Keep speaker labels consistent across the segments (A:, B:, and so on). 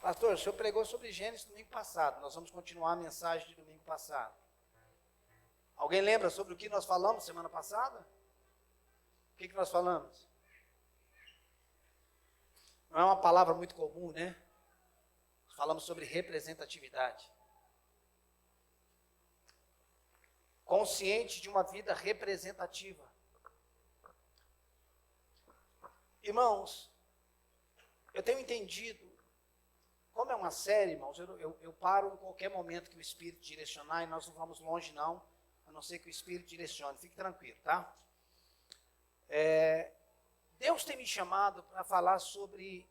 A: Pastor, o senhor pregou sobre Gênesis domingo passado. Nós vamos continuar a mensagem de domingo passado. Alguém lembra sobre o que nós falamos semana passada? O que nós falamos? Não é uma palavra muito comum, né? Falamos sobre representatividade. Consciente de uma vida representativa. Irmãos, eu tenho entendido, como é uma série, irmãos, eu paro em qualquer momento que o Espírito direcionar, e nós não vamos longe não, a não ser que o Espírito direcione, fique tranquilo, tá? Deus tem me chamado para falar sobre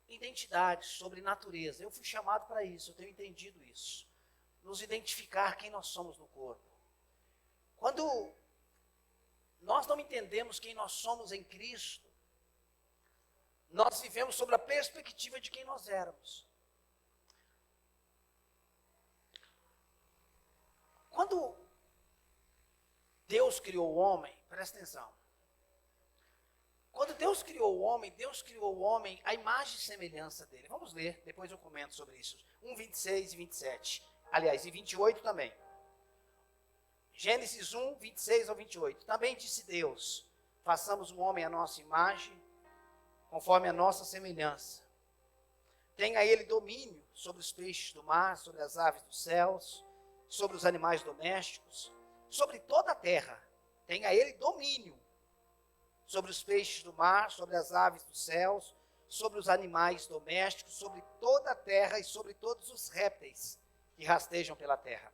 A: identidade, sobre natureza. Eu fui chamado para isso, eu tenho entendido isso. Nos identificar quem nós somos no corpo. Quando nós não entendemos quem nós somos em Cristo, nós vivemos sobre a perspectiva de quem nós éramos. Quando Deus criou o homem, presta atenção. Quando Deus criou o homem à imagem e semelhança dele. Vamos ler, depois eu comento sobre isso. 26 e 27. Aliás, e 28 também. Gênesis 1, 26 ao 28. Também disse Deus, façamos o homem à nossa imagem, conforme a nossa semelhança. Tenha ele domínio sobre os peixes do mar, sobre as aves dos céus, sobre os animais domésticos, sobre toda a terra. Tenha ele domínio sobre os peixes do mar, sobre as aves dos céus, sobre os animais domésticos, sobre toda a terra e sobre todos os répteis que rastejam pela terra.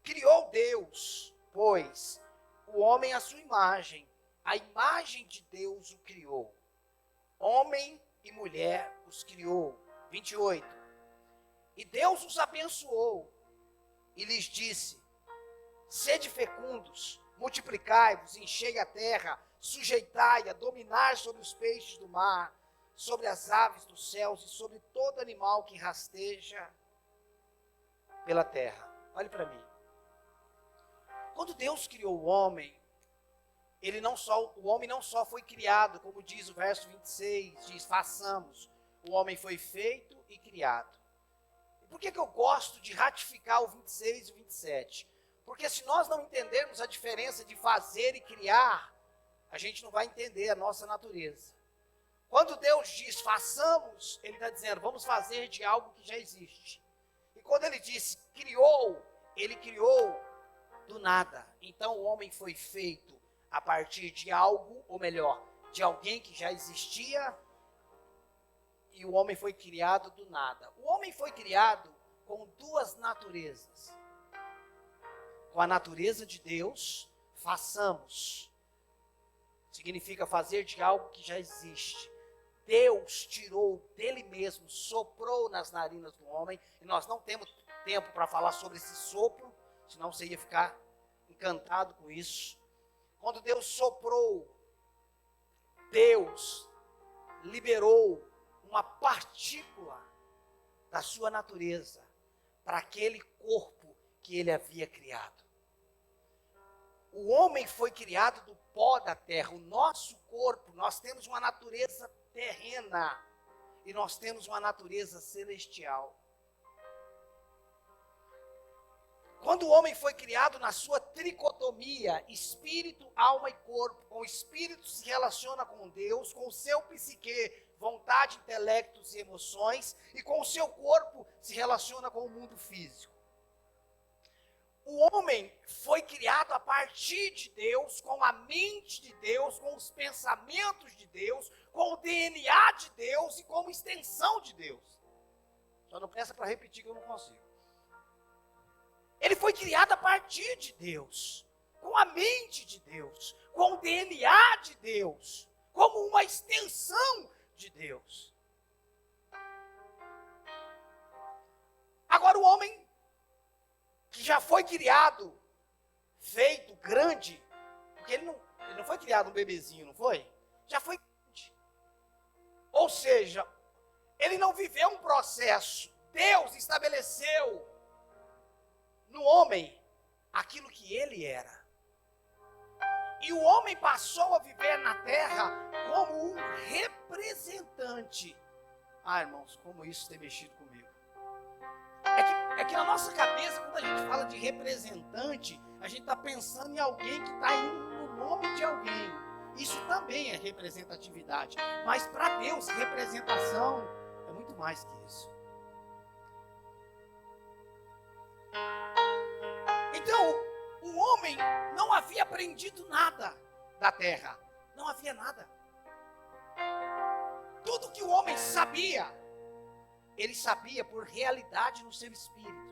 A: Criou Deus, pois, o homem à sua imagem, a imagem de Deus o criou. Homem e mulher os criou. 28. E Deus os abençoou e lhes disse, sede fecundos, multiplicai-vos, enchei a terra, sujeitai-a, dominar sobre os peixes do mar, sobre as aves dos céus e sobre todo animal que rasteja pela terra. Olhe para mim. Quando Deus criou o homem, o homem não só foi criado, como diz o verso 26, diz, façamos. O homem foi feito e criado. E por que eu gosto de ratificar o 26 e o 27? Porque se nós não entendermos a diferença de fazer e criar, a gente não vai entender a nossa natureza. Quando Deus diz façamos, Ele está dizendo vamos fazer de algo que já existe. E quando Ele diz criou, Ele criou do nada. Então o homem foi feito a partir de algo, ou melhor, de alguém que já existia, e o homem foi criado do nada. O homem foi criado com duas naturezas. Com a natureza de Deus, façamos. Significa fazer de algo que já existe. Deus tirou dele mesmo, soprou nas narinas do homem, e nós não temos tempo para falar sobre esse sopro, senão você ia ficar encantado com isso. Quando Deus soprou, Deus liberou uma partícula da sua natureza para aquele corpo que ele havia criado. O homem foi criado do pó da terra. O nosso corpo, nós temos uma natureza terrena e nós temos uma natureza celestial. Quando o homem foi criado na sua tricotomia, espírito, alma e corpo, com o espírito se relaciona com Deus, com o seu psique, vontade, intelectos e emoções, e com o seu corpo se relaciona com o mundo físico. O homem foi criado a partir de Deus, com a mente de Deus, com os pensamentos de Deus, com o DNA de Deus e como extensão de Deus. Só não peça para repetir que eu não consigo. Ele foi criado a partir de Deus, com a mente de Deus, com o DNA de Deus, como uma extensão de Deus. Agora o homem que já foi criado, feito grande, porque ele não foi criado um bebezinho, não foi? Já foi grande. Ou seja, ele não viveu um processo. Deus estabeleceu no homem aquilo que ele era. E o homem passou a viver na terra como um representante. Ah, irmãos, como isso tem mexido comigo. É que na nossa cabeça, quando a gente fala de representante, a gente está pensando em alguém que está indo no nome de alguém. Isso também é representatividade. Mas para Deus, representação é muito mais que isso. Então, o homem não havia aprendido nada da terra. Não havia nada. Tudo que o homem sabia, ele sabia por realidade no seu espírito.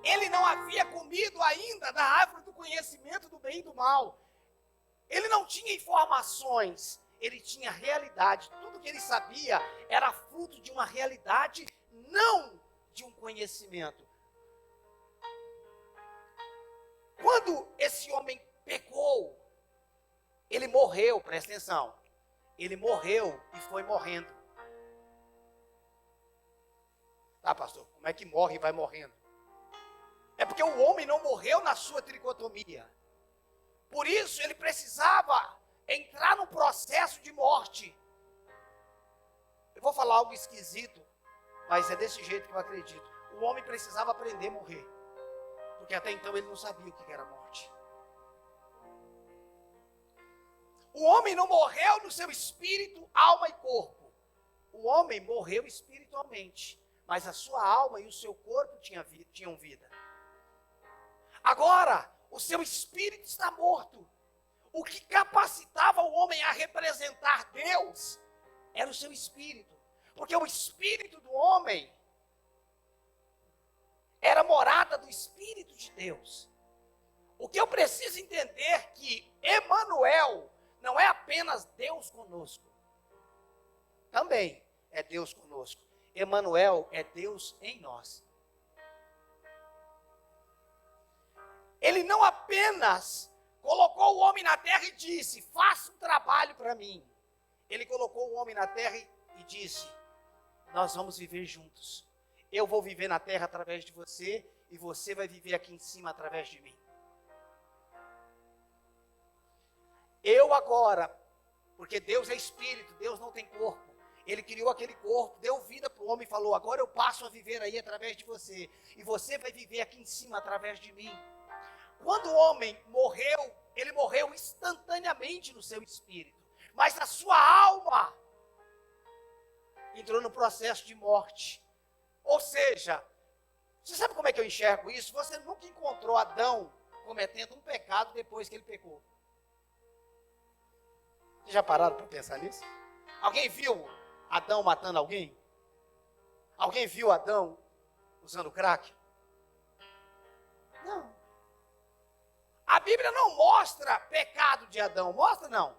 A: Ele não havia comido ainda da árvore do conhecimento do bem e do mal. Ele não tinha informações, ele tinha realidade. Tudo que ele sabia era fruto de uma realidade, não de um conhecimento. Quando esse homem pecou, ele morreu, presta atenção. Ele morreu e foi morrendo. Tá, pastor, como é que morre e vai morrendo? É porque o homem não morreu na sua tricotomia. Por isso ele precisava entrar num processo de morte. Eu vou falar algo esquisito, mas é desse jeito que eu acredito. O homem precisava aprender a morrer. Porque até então ele não sabia o que era morte. O homem não morreu no seu espírito, alma e corpo. O homem morreu espiritualmente, mas a sua alma e o seu corpo tinham vida. Agora, o seu espírito está morto. O que capacitava o homem a representar Deus era o seu espírito. Porque o espírito do homem era a morada do Espírito de Deus. O que eu preciso entender é que Emanuel não é apenas Deus conosco. Também é Deus conosco. Emanuel é Deus em nós. Ele não apenas colocou o homem na terra e disse, faça um trabalho para mim. Ele colocou o homem na terra e disse, nós vamos viver juntos. Eu vou viver na terra através de você e você vai viver aqui em cima através de mim. Eu agora, porque Deus é espírito, Deus não tem corpo. Ele criou aquele corpo, deu vida para o homem e falou, agora eu passo a viver aí através de você. E você vai viver aqui em cima através de mim. Quando o homem morreu, ele morreu instantaneamente no seu espírito. Mas a sua alma entrou no processo de morte. Ou seja, você sabe como é que eu enxergo isso? Você nunca encontrou Adão cometendo um pecado depois que ele pecou. Vocês já pararam para pensar nisso? Alguém viu Adão matando alguém? Alguém viu Adão usando crack? Não. A Bíblia não mostra pecado de Adão, mostra não.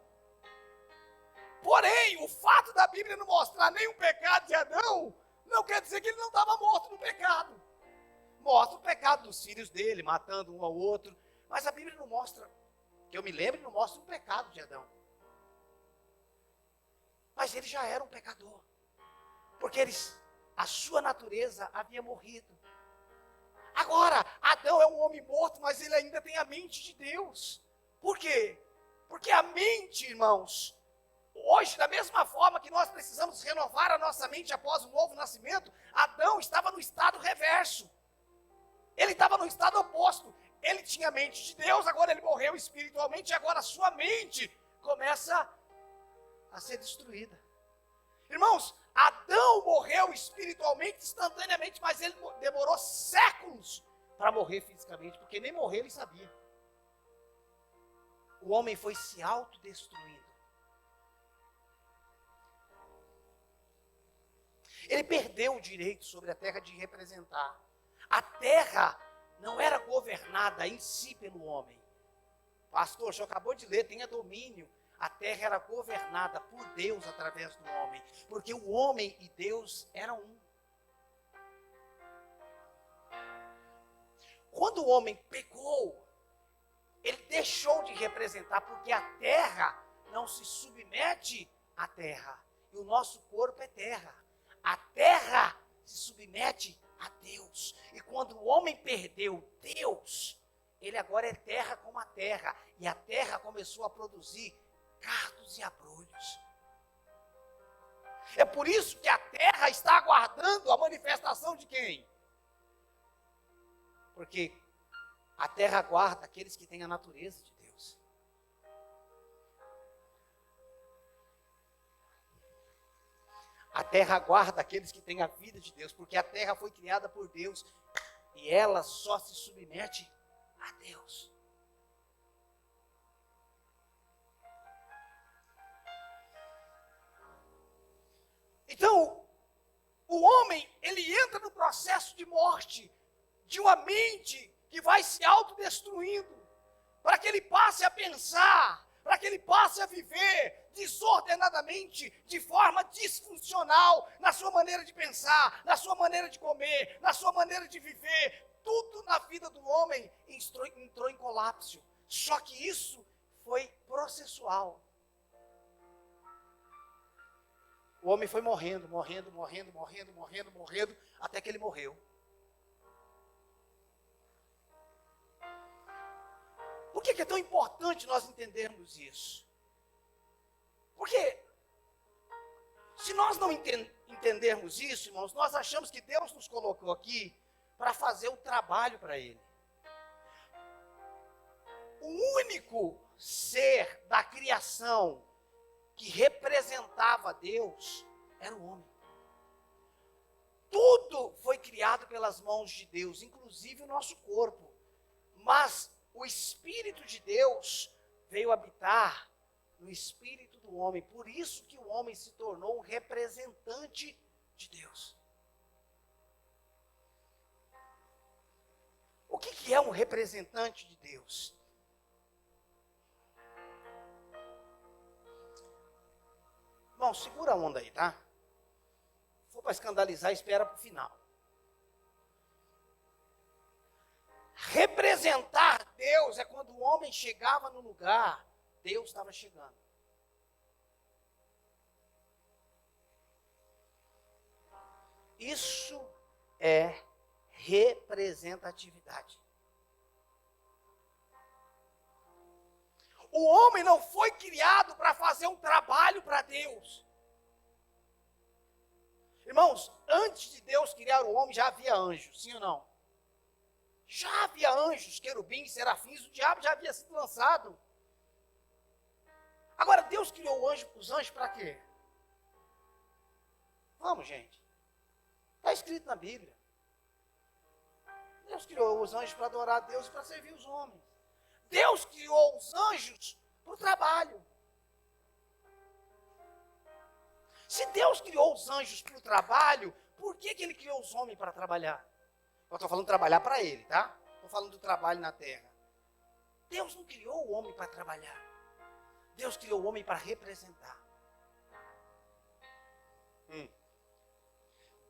A: Porém, o fato da Bíblia não mostrar nenhum pecado de Adão, não quer dizer que ele não estava morto no pecado. Mostra o pecado dos filhos dele, matando um ao outro. Mas a Bíblia não mostra, que eu me lembro, não mostra um pecado de Adão. Mas ele já era um pecador. Porque a sua natureza havia morrido. Agora, Adão é um homem morto, mas ele ainda tem a mente de Deus. Por quê? Porque a mente, irmãos, hoje, da mesma forma que nós precisamos renovar a nossa mente após o novo nascimento, Adão estava no estado reverso. Ele estava no estado oposto. Ele tinha a mente de Deus, agora ele morreu espiritualmente, e agora a sua mente começa a ser destruída. Irmãos, Adão morreu espiritualmente, instantaneamente, mas ele demorou séculos para morrer fisicamente, porque nem morrer ele sabia. O homem foi se autodestruindo. Ele perdeu o direito sobre a terra de representar. A terra não era governada em si pelo homem. Pastor, o senhor acabou de ler, tenha domínio. A terra era governada por Deus através do homem. Porque o homem e Deus eram um. Quando o homem pecou, ele deixou de representar, porque a terra não se submete à terra. E o nosso corpo é terra. A terra se submete a Deus. E quando o homem perdeu Deus, ele agora é terra como a terra. E a terra começou a produzir cardos e abrolhos. É por isso que a terra está aguardando a manifestação de quem? Porque a terra aguarda aqueles que têm a natureza de Deus. A terra aguarda aqueles que têm a vida de Deus, porque a terra foi criada por Deus e ela só se submete a Deus. Então, o homem, ele entra no processo de morte de uma mente que vai se autodestruindo, para que ele passe a pensar, para que ele passe a viver desordenadamente, de forma disfuncional, na sua maneira de pensar, na sua maneira de comer, na sua maneira de viver. Tudo na vida do homem entrou em colapso. Só que isso foi processual. O homem foi morrendo, até que ele morreu. Por que é tão importante nós entendermos isso? Porque se nós não entendermos isso, irmãos, nós achamos que Deus nos colocou aqui para fazer o trabalho para Ele. O único ser da criação que representava Deus era o homem. Tudo foi criado pelas mãos de Deus, inclusive o nosso corpo. Mas o Espírito de Deus veio habitar no espírito do homem. Por isso que o homem se tornou um representante de Deus. O que é um representante de Deus? Irmão, segura a onda aí, tá? Se for para escandalizar, espera para o final. Representar Deus é quando o homem chegava no lugar, Deus estava chegando. Isso é representatividade. O homem não foi criado para fazer um trabalho para Deus. Irmãos, antes de Deus criar o homem, já havia anjos, sim ou não? Já havia anjos, querubins, serafins, o diabo já havia sido lançado. Agora, Deus criou os anjos para quê? Vamos, gente. Está escrito na Bíblia. Deus criou os anjos para adorar a Deus e para servir os homens. Deus criou os anjos para o trabalho. Se Deus criou os anjos para o trabalho, por que Ele criou os homens para trabalhar? Eu estou falando trabalhar para Ele, tá? Estou falando do trabalho na terra. Deus não criou o homem para trabalhar. Deus criou o homem para representar.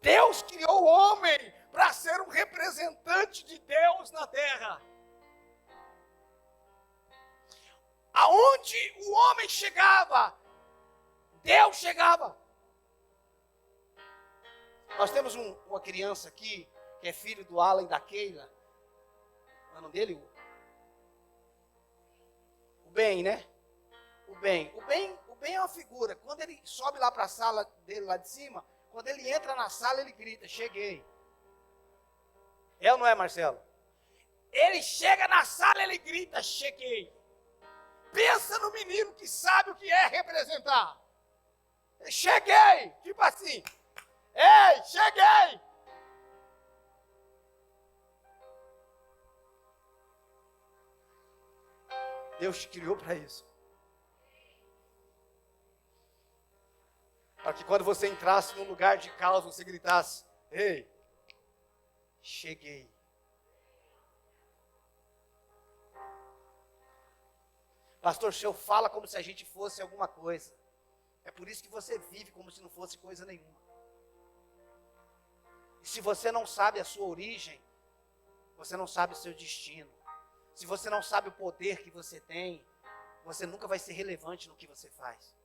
A: Deus criou o homem para ser um representante de Deus na terra. Aonde o homem chegava, Deus chegava. Nós temos uma criança aqui, que é filho do Alan e da Keila. O nome dele? O Ben, né? O Ben é uma figura. Quando ele sobe lá para a sala dele lá de cima, quando ele entra na sala, ele grita, cheguei. É ou não é, Marcelo? Ele chega na sala, ele grita, cheguei. Pensa no menino que sabe o que é representar. Cheguei, tipo assim. Ei, cheguei. Deus te criou para isso. Para que quando você entrasse num lugar de caos, você gritasse, ei, cheguei. Pastor, o senhor fala como se a gente fosse alguma coisa. É por isso que você vive como se não fosse coisa nenhuma. E se você não sabe a sua origem, você não sabe o seu destino. Se você não sabe o poder que você tem, você nunca vai ser relevante no que você faz.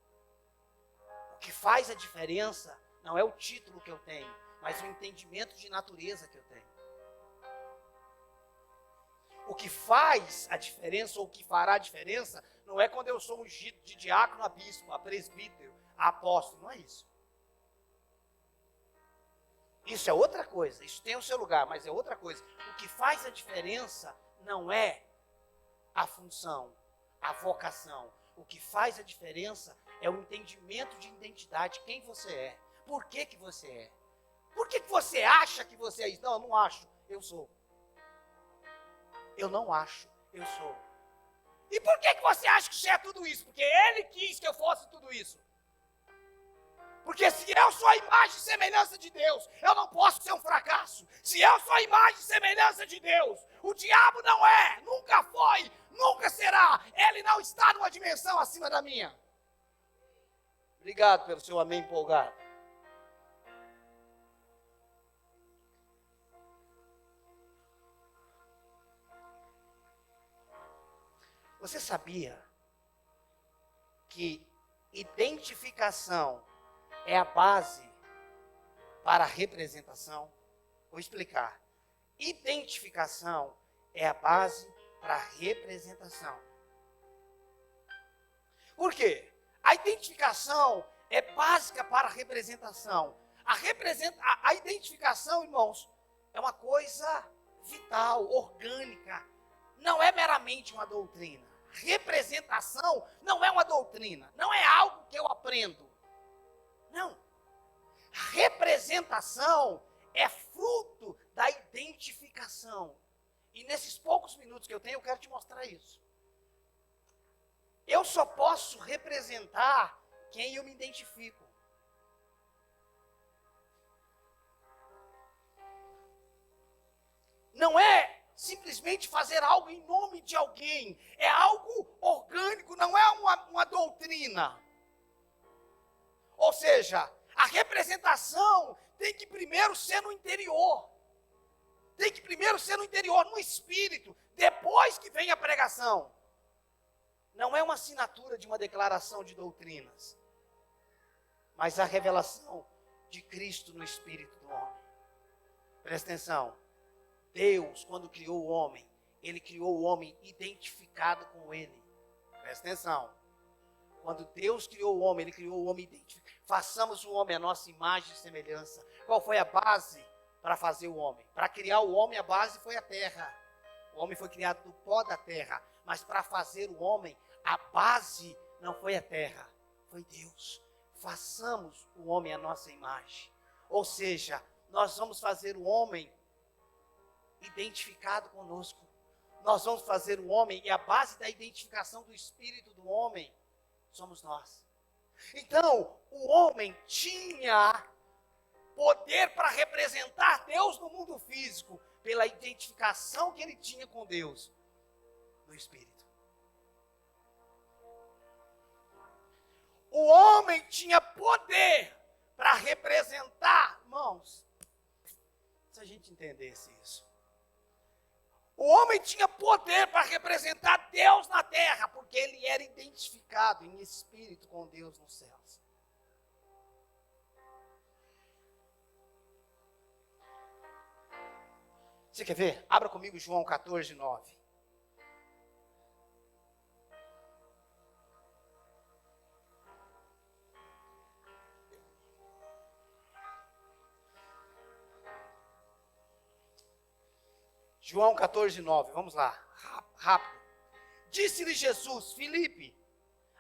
A: O que faz a diferença não é o título que eu tenho, mas o entendimento de natureza que eu tenho. O que faz a diferença, ou o que fará a diferença, não é quando eu sou ungido de diácono a bispo, a presbítero, a apóstolo, não é isso. Isso é outra coisa, isso tem o seu lugar, mas é outra coisa. O que faz a diferença não é a função, a vocação. O que faz a diferença é o entendimento de identidade, quem você é. Por que que você é? Por que que você acha que você é isso? Não, eu não acho, eu sou. Eu não acho, eu sou. E por que que você acha que você é tudo isso? Porque ele quis que eu fosse tudo isso. Porque se eu sou a imagem e semelhança de Deus, eu não posso ser um fracasso. Se eu sou a imagem e semelhança de Deus, o diabo não é, nunca foi, nunca será. Ele não está numa dimensão acima da minha. Obrigado pelo seu amém empolgado. Você sabia que identificação é a base para a representação? Vou explicar. Identificação é a base para a representação. Por quê? A identificação é básica para a representação. A identificação, irmãos, é uma coisa vital, orgânica. Não é meramente uma doutrina. Representação não é uma doutrina. Não é algo que eu aprendo. Não. Representação é fruto da identificação. E nesses poucos minutos que eu tenho, eu quero te mostrar isso. Eu só posso representar quem eu me identifico. Não é simplesmente fazer algo em nome de alguém. É algo orgânico, não é uma doutrina. Ou seja, a representação tem que primeiro ser no interior. Tem que primeiro ser no interior, no espírito. Depois que vem a pregação. Não é uma assinatura de uma declaração de doutrinas. Mas a revelação de Cristo no espírito do homem. Presta atenção. Deus, quando criou o homem, Ele criou o homem identificado com Ele. Presta atenção. Quando Deus criou o homem, Ele criou o homem identificado. Façamos o homem a nossa imagem e semelhança. Qual foi a base para fazer o homem? Para criar o homem, a base foi a terra. O homem foi criado do pó da terra. Mas para fazer o homem, a base não foi a terra, foi Deus. Façamos o homem a nossa imagem. Ou seja, nós vamos fazer o homem identificado conosco. Nós vamos fazer o homem, e a base da identificação do espírito do homem somos nós. Então, o homem tinha poder para representar Deus no mundo físico, pela identificação que ele tinha com Deus no espírito. O homem tinha poder para representar, irmãos, se a gente entendesse isso. O homem tinha poder para representar Deus na terra, porque ele era identificado em espírito com Deus nos céus. Você quer ver? Abra comigo João 14, 9. João 14, 9, vamos lá, rápido. Disse-lhe Jesus: Filipe,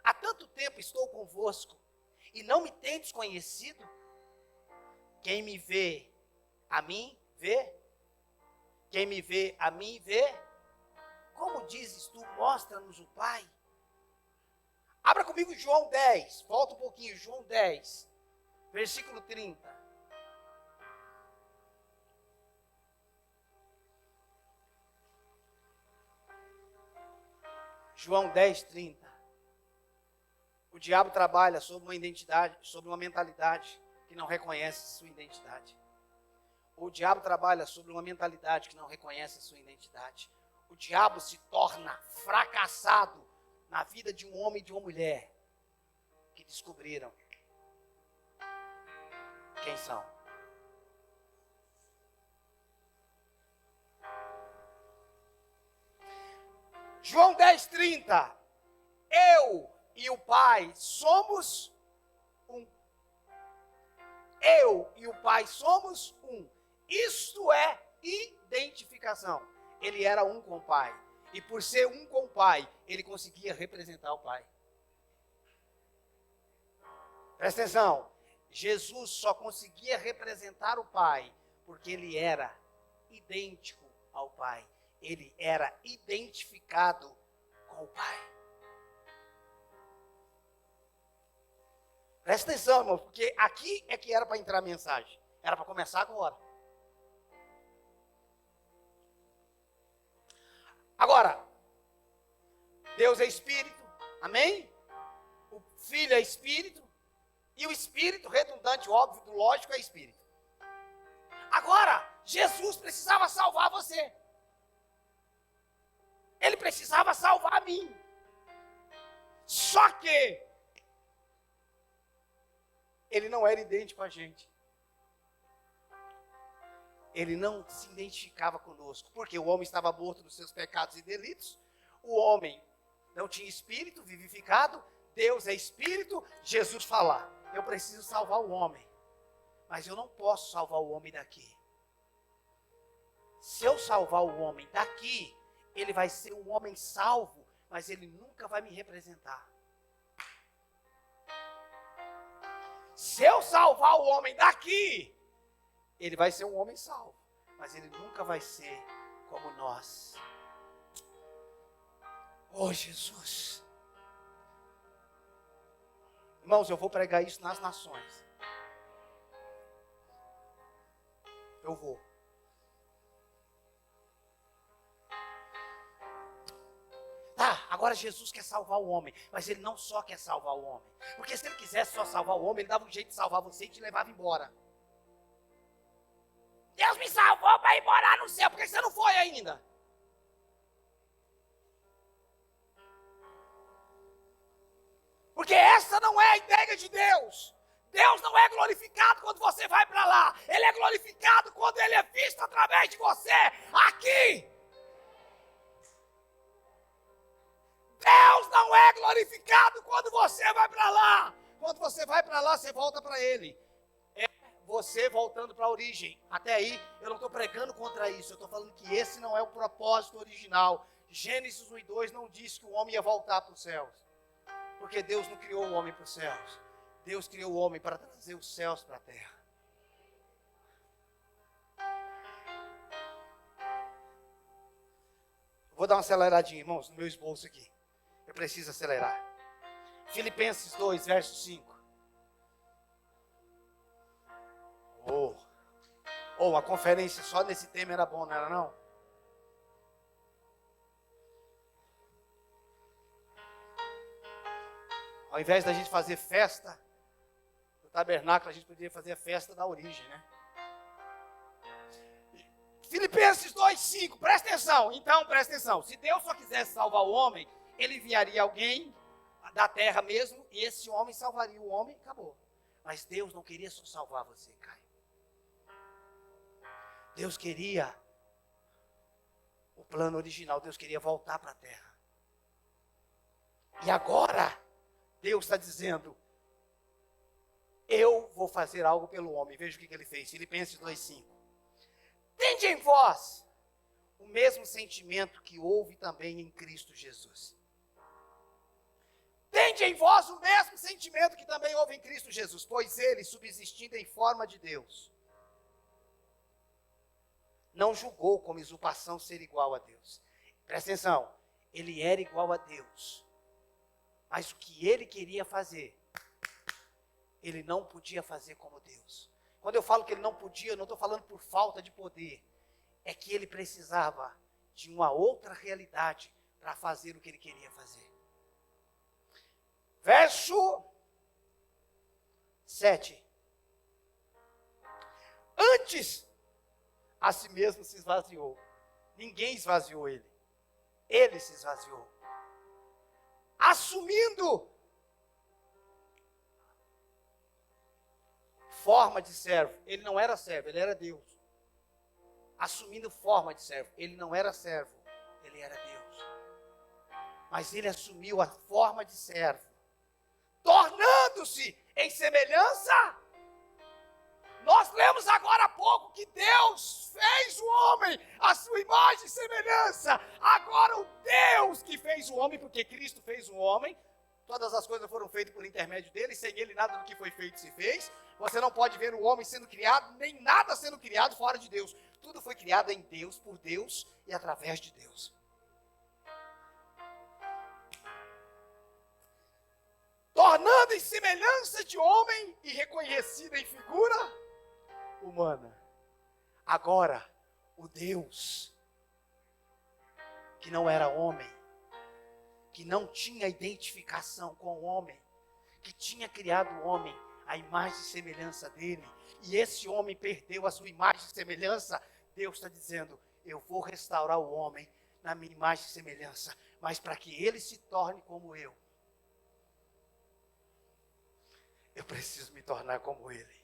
A: há tanto tempo estou convosco, e não me tendes conhecido? Quem me vê, a mim vê. Quem me vê, a mim vê. Como dizes tu, mostra-nos o Pai. Abra comigo João 10, volta um pouquinho, João 10, versículo 30. João 10, 30. O diabo trabalha sobre uma identidade, sobre uma mentalidade que não reconhece sua identidade. O diabo trabalha sobre uma mentalidade que não reconhece sua identidade. O diabo se torna fracassado na vida de um homem e de uma mulher que descobriram quem são. João 10, 30. Eu e o Pai somos um. Eu e o Pai somos um. Isto é identificação. Ele era um com o Pai. E por ser um com o Pai, ele conseguia representar o Pai. Presta atenção. Jesus só conseguia representar o Pai porque ele era idêntico ao Pai. Ele era identificado com o Pai. Presta atenção, irmão, porque aqui é que era para entrar a mensagem. Era para começar agora. Agora, Deus é Espírito, amém? O Filho é Espírito, e o Espírito, redundante, óbvio, lógico, é Espírito. Agora, Jesus precisava salvar você. Ele precisava salvar a mim. Só que ele não era idêntico a gente. Ele não se identificava conosco, porque o homem estava morto nos seus pecados e delitos. O homem não tinha espírito vivificado. Deus é espírito. Jesus fala: eu preciso salvar o homem, mas eu não posso salvar o homem daqui. Se eu salvar o homem daqui, ele vai ser um homem salvo, mas ele nunca vai me representar. Se eu salvar o homem daqui, ele vai ser um homem salvo, mas ele nunca vai ser como nós. Oh, Jesus. Irmãos, eu vou pregar isso nas nações. Eu vou. Tá, agora Jesus quer salvar o homem, mas ele não só quer salvar o homem. Porque se ele quisesse só salvar o homem, ele dava um jeito de salvar você e te levava embora. Deus me salvou para ir morar no céu, por que você não foi ainda? Porque essa não é a ideia de Deus. Deus não é glorificado quando você vai para lá. Ele é glorificado quando ele é visto através de você aqui. Deus não é glorificado quando você vai para lá. Quando você vai para lá, você volta para ele. É você voltando para a origem. Até aí, eu não estou pregando contra isso. Eu estou falando que esse não é o propósito original. Gênesis 1 e 2 não diz que o homem ia voltar para os céus. Porque Deus não criou o homem para os céus. Deus criou o homem para trazer os céus para a terra. Vou dar uma aceleradinha, irmãos, no meu esboço aqui. Eu preciso acelerar. Filipenses 2, verso 5. A conferência só nesse tema era bom, não era não? Ao invés da gente fazer festa do tabernáculo, a gente poderia fazer a festa da origem, né? Filipenses 2,5, presta atenção. Então, presta atenção. Se Deus só quisesse salvar o homem, ele enviaria alguém da terra mesmo, e esse homem salvaria o homem e acabou. Mas Deus não queria só salvar você, Caio. Deus queria o plano original. Deus queria voltar para a terra. E agora, Deus está dizendo: eu vou fazer algo pelo homem. Veja o que ele fez. Filipenses 2,5. Tende em vós o mesmo sentimento que houve também em Cristo Jesus. Tende em vós o mesmo sentimento que também houve em Cristo Jesus, pois ele, subsistindo em forma de Deus, não julgou como usurpação ser igual a Deus. Presta atenção, ele era igual a Deus, mas o que ele queria fazer, ele não podia fazer como Deus. Quando eu falo que ele não podia, eu não estou falando por falta de poder. É que ele precisava de uma outra realidade para fazer o que ele queria fazer. Verso 7. Antes, a si mesmo se esvaziou. Ninguém esvaziou ele. Ele se esvaziou. Assumindo forma de servo. Ele não era servo, ele era Deus. Assumindo forma de servo. Ele não era servo, ele era Deus. Mas ele assumiu a forma de servo, tornando-se em semelhança Nós lemos agora há pouco que Deus fez o homem à sua imagem e semelhança. Agora o Deus que fez o homem, porque Cristo fez o homem, todas as coisas foram feitas por intermédio dele, sem ele nada do que foi feito se fez. Você não pode ver o homem sendo criado, nem nada sendo criado fora de Deus. Tudo foi criado em Deus, por Deus e através de Deus. Tornando em semelhança de homem e reconhecida em figura humana. Agora, o Deus que não era homem, que não tinha identificação com o homem, que tinha criado o homem à imagem e semelhança dele, e esse homem perdeu a sua imagem e semelhança, Deus está dizendo, eu vou restaurar o homem na minha imagem e semelhança, mas para que ele se torne como eu preciso me tornar como ele.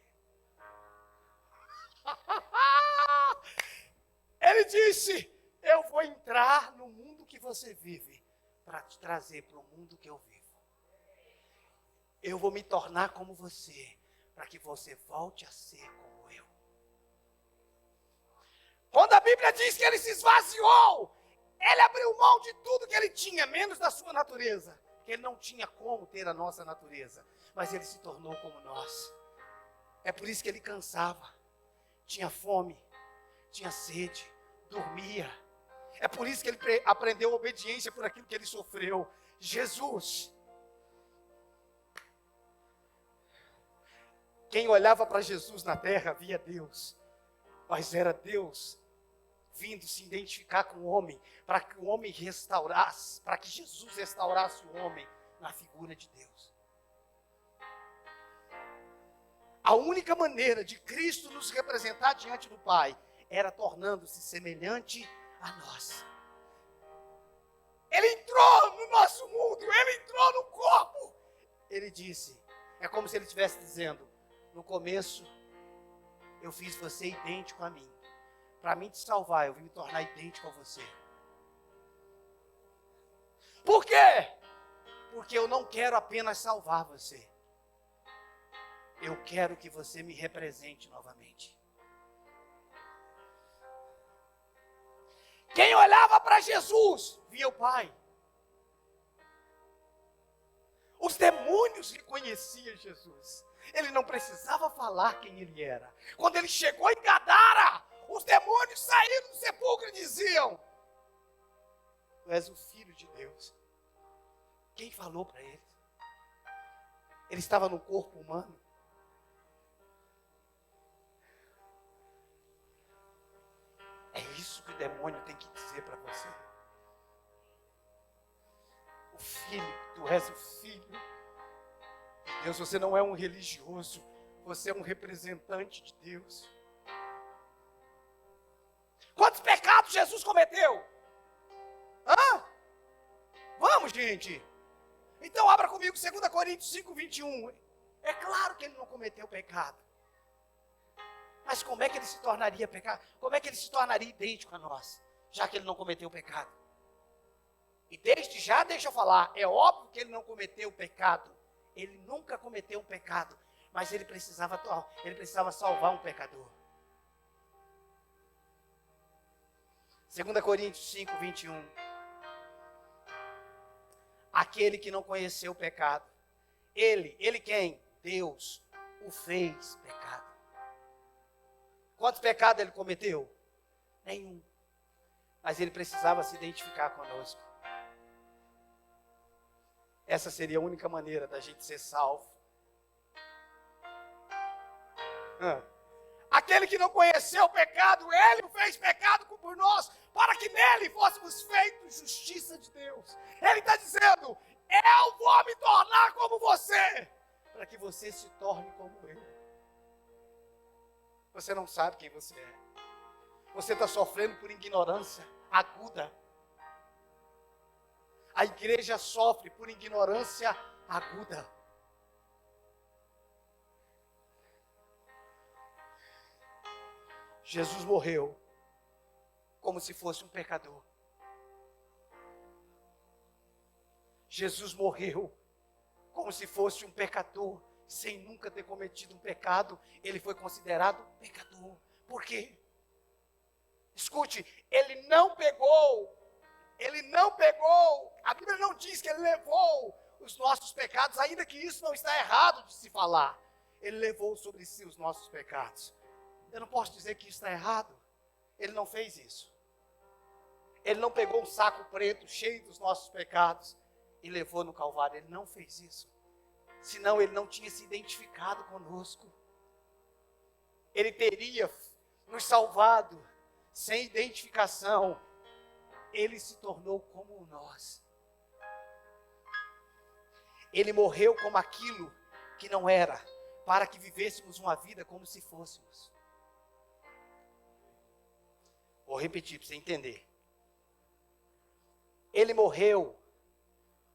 A: Ele disse, eu vou entrar no mundo que você vive, para te trazer para o mundo que eu vivo. Eu vou me tornar como você, para que você volte a ser como eu. Quando a Bíblia diz que ele se esvaziou, ele abriu mão de tudo que ele tinha, menos da sua natureza. Que ele não tinha como ter a nossa natureza, mas ele se tornou como nós. É por isso que ele cansava, tinha fome, tinha sede, dormia. É por isso que ele aprendeu obediência por aquilo que ele sofreu. Jesus, quem olhava para Jesus na terra via Deus, mas era Deus vindo se identificar com o homem, para que o homem restaurasse, para que Jesus restaurasse o homem na figura de Deus. A única maneira de Cristo nos representar diante do Pai era tornando-se semelhante a nós. Ele entrou no nosso mundo, ele entrou no corpo. Ele disse, é como se ele estivesse dizendo, no começo eu fiz você idêntico a mim. Para mim te salvar, eu vim me tornar idêntico a você. Por quê? Porque eu não quero apenas salvar você. Eu quero que você me represente novamente. Quem olhava para Jesus, via o Pai. Os demônios reconheciam Jesus. Ele não precisava falar quem ele era. Quando ele chegou em Gadara, os demônios saíram do sepulcro e diziam, tu és o Filho de Deus. Quem falou para ele? Ele estava no corpo humano. É isso que o demônio tem que dizer para você. O Filho, tu és o Filho de Deus. Você não é um religioso, você é um representante de Deus. Quantos pecados Jesus cometeu? Vamos, gente. Então abra comigo 2 Coríntios 5, 21. É claro que ele não cometeu pecado. Mas como é que ele se tornaria pecado? Como é que ele se tornaria idêntico a nós? Já que ele não cometeu pecado. E desde já, deixa eu falar, é óbvio que ele não cometeu pecado. Ele nunca cometeu um pecado. Mas ele precisava salvar um pecador. 2 Coríntios 5, 21. Aquele que não conheceu o pecado. Ele quem? Deus o fez pecado. Quantos pecados ele cometeu? Nenhum. Mas ele precisava se identificar conosco. Essa seria a única maneira da gente ser salvo. Aquele que não conheceu o pecado, ele o fez pecado por nós, para que nele fôssemos feitos justiça de Deus. Ele está dizendo, eu vou me tornar como você, para que você se torne como eu. Você não sabe quem você é. Você está sofrendo por ignorância aguda. A igreja sofre por ignorância aguda. Jesus morreu como se fosse um pecador. Jesus morreu como se fosse um pecador sem nunca ter cometido um pecado, ele foi considerado pecador. Por quê? Escute, ele não pegou, a Bíblia não diz que ele levou os nossos pecados, ainda que isso não está errado de se falar. Ele levou sobre si os nossos pecados. Eu não posso dizer que isso está errado. Ele não fez isso. Ele não pegou um saco preto cheio dos nossos pecados e levou no Calvário. Ele não fez isso. Senão ele não tinha se identificado conosco. Ele teria nos salvado sem identificação. Ele se tornou como nós. Ele morreu como aquilo que não era, para que vivêssemos uma vida como se fôssemos. Vou repetir para você entender. Ele morreu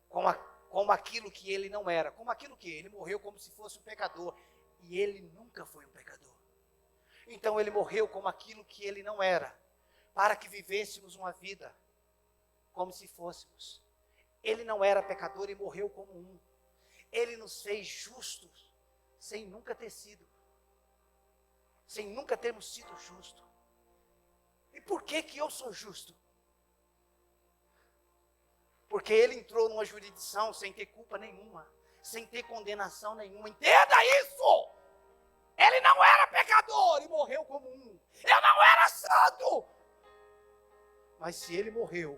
A: como aquilo que ele não era. Como aquilo que ele morreu como se fosse um pecador. E ele nunca foi um pecador. Então ele morreu como aquilo que ele não era, para que vivêssemos uma vida como se fôssemos. Ele não era pecador e morreu como um. Ele nos fez justos sem nunca ter sido. Sem nunca termos sido justos. E por que eu sou justo? Porque ele entrou numa jurisdição sem ter culpa nenhuma, sem ter condenação nenhuma. Entenda isso! Ele não era pecador e morreu como um. Eu não era santo! Mas se ele morreu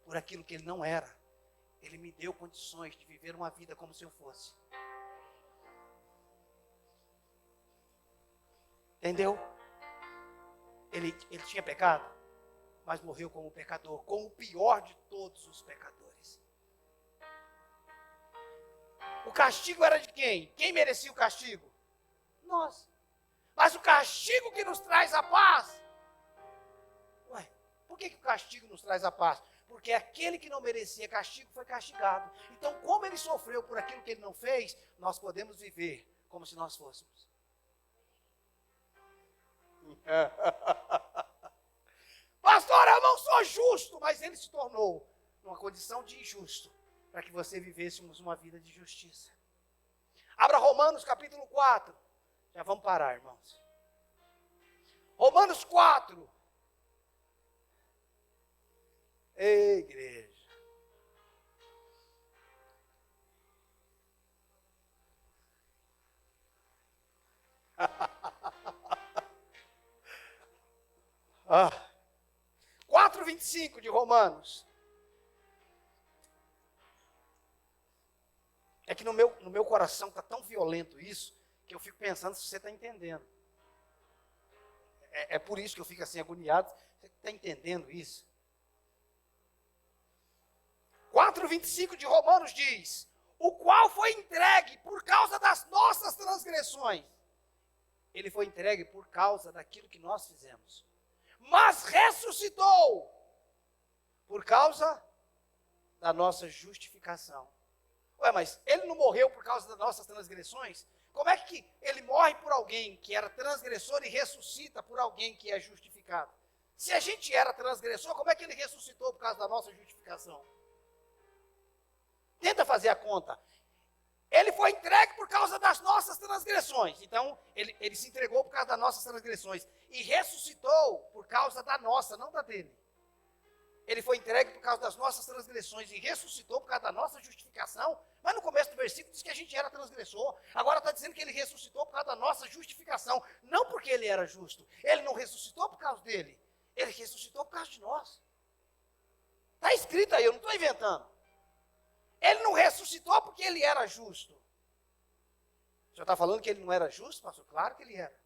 A: por aquilo que ele não era, ele me deu condições de viver uma vida como se eu fosse. Entendeu? Ele tinha pecado, mas morreu como pecador, como o pior de todos os pecadores. O castigo era de quem? Quem merecia o castigo? Nós. Mas o castigo que nos traz a paz. Ué, por que o castigo nos traz a paz? Porque aquele que não merecia castigo foi castigado. Então, como ele sofreu por aquilo que ele não fez, nós podemos viver como se nós fôssemos. Pastor, eu não sou justo, mas ele se tornou numa condição de injusto, para que você vivêssemos uma vida de justiça. Abra Romanos capítulo 4. Já vamos parar, irmãos. Romanos 4. Ei, igreja. Ah. 4:25 de Romanos. É que no meu coração está tão violento isso, que eu fico pensando se você está entendendo. É por isso que eu fico assim agoniado. Você está entendendo isso? 4:25 de Romanos diz: o qual foi entregue por causa das nossas transgressões. Ele foi entregue por causa daquilo que nós fizemos. Mas ressuscitou por causa da nossa justificação. Ué, mas ele não morreu por causa das nossas transgressões? Como é que ele morre por alguém que era transgressor e ressuscita por alguém que é justificado? Se a gente era transgressor, como é que ele ressuscitou por causa da nossa justificação? Tenta fazer a conta. Ele foi entregue por causa das nossas transgressões. Então, ele se entregou por causa das nossas transgressões. E ressuscitou por causa da nossa, não da dele. Ele foi entregue por causa das nossas transgressões e ressuscitou por causa da nossa justificação. Mas no começo do versículo diz que a gente era transgressor. Agora está dizendo que ele ressuscitou por causa da nossa justificação. Não porque ele era justo. Ele não ressuscitou por causa dele. Ele ressuscitou por causa de nós. Está escrito aí, eu não estou inventando. Ele não ressuscitou porque ele era justo. O senhor está falando que ele não era justo, pastor? Claro que ele era.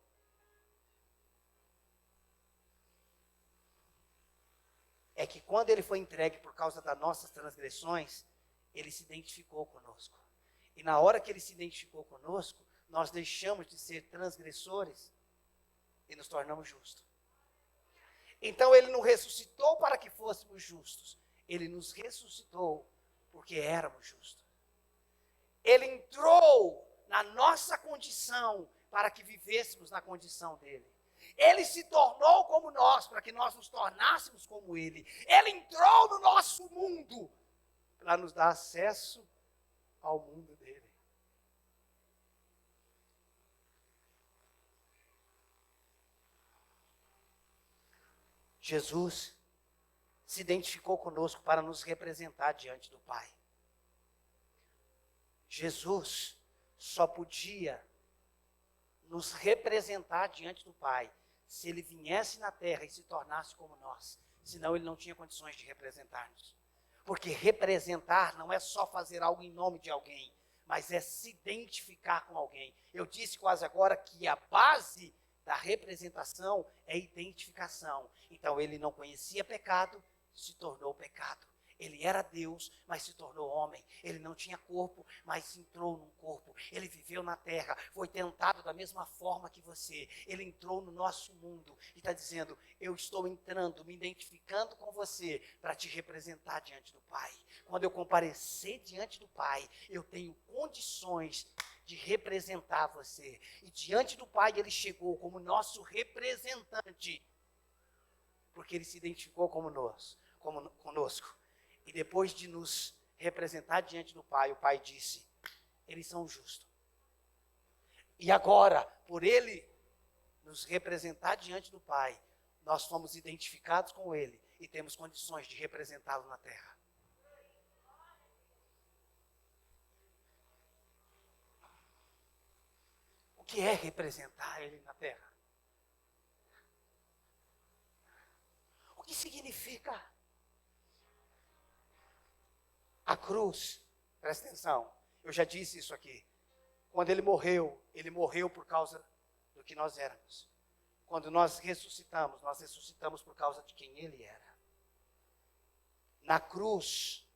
A: É que quando ele foi entregue por causa das nossas transgressões, ele se identificou conosco. E na hora que ele se identificou conosco, nós deixamos de ser transgressores e nos tornamos justos. Então ele não ressuscitou para que fôssemos justos. Ele nos ressuscitou porque éramos justos. Ele entrou na nossa condição para que vivêssemos na condição dele. Ele se tornou como nós, para que nós nos tornássemos como ele. Ele entrou no nosso mundo para nos dar acesso ao mundo dele. Jesus se identificou conosco para nos representar diante do Pai. Jesus só podia nos representar diante do Pai se ele viesse na terra e se tornasse como nós. Senão ele não tinha condições de representar-nos. Porque representar não é só fazer algo em nome de alguém, mas é se identificar com alguém. Eu disse quase agora que a base da representação é identificação. Então ele não conhecia pecado, se tornou pecado. Ele era Deus, mas se tornou homem. Ele não tinha corpo, mas entrou num corpo. Ele viveu na terra, foi tentado da mesma forma que você. Ele entrou no nosso mundo e está dizendo, eu estou entrando, me identificando com você para te representar diante do Pai. Quando eu comparecer diante do Pai, eu tenho condições de representar você. E diante do Pai ele chegou como nosso representante, porque ele se identificou conosco. E depois de nos representar diante do Pai, o Pai disse, eles são justos. E agora, por ele nos representar diante do Pai, nós fomos identificados com ele e temos condições de representá-lo na terra. O que é representar ele na terra? O que significa? A cruz, presta atenção, eu já disse isso aqui. Quando ele morreu por causa do que nós éramos. Quando nós ressuscitamos por causa de quem ele era. Na cruz,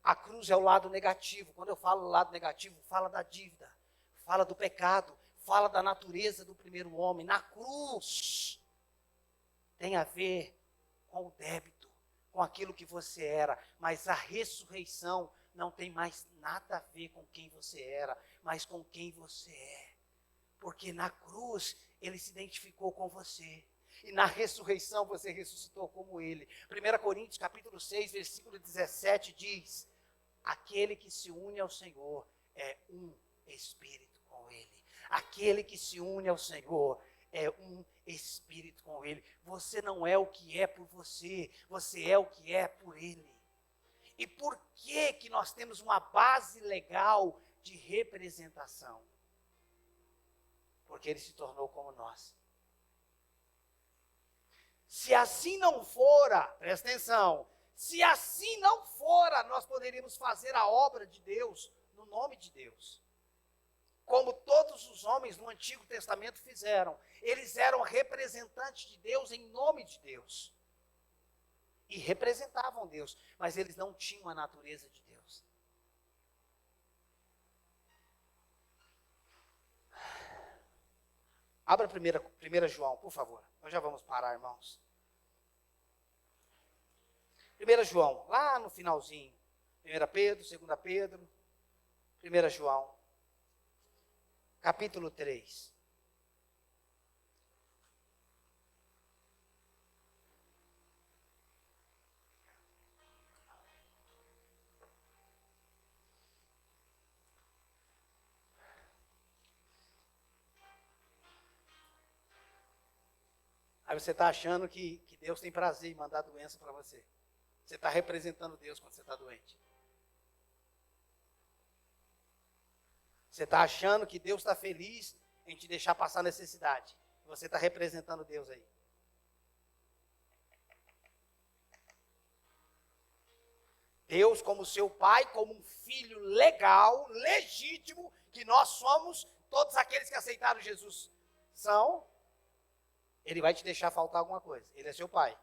A: a cruz é o lado negativo. Quando eu falo lado negativo, fala da dívida, fala do pecado, fala da natureza do primeiro homem. Na cruz, tem a ver com o débito, com aquilo que você era, mas a ressurreição não tem mais nada a ver com quem você era, mas com quem você é. Porque na cruz ele se identificou com você. E na ressurreição você ressuscitou como ele. 1 Coríntios capítulo 6, versículo 17 diz, aquele que se une ao Senhor é um espírito com ele. Aquele que se une ao Senhor é um espírito com ele. Você não é o que é por você, você é o que é por ele. E por que nós temos uma base legal de representação? Porque ele se tornou como nós. Se assim não fora, presta atenção, se assim não fora, nós poderíamos fazer a obra de Deus no nome de Deus. Como todos os homens no Antigo Testamento fizeram. Eles eram representantes de Deus em nome de Deus. E representavam Deus, mas eles não tinham a natureza de Deus. Abra 1 João, por favor. Nós já vamos parar, irmãos. 1 João, lá no finalzinho. 1 Pedro, 2 Pedro, 1 João. Capítulo 3. Aí você está achando que Deus tem prazer em mandar doença para você. Você está representando Deus quando você está doente. Você está achando que Deus está feliz em te deixar passar necessidade. Você está representando Deus aí. Deus como seu pai, como um filho legal, legítimo, que nós somos, todos aqueles que aceitaram Jesus são, ele vai te deixar faltar alguma coisa. Ele é seu pai.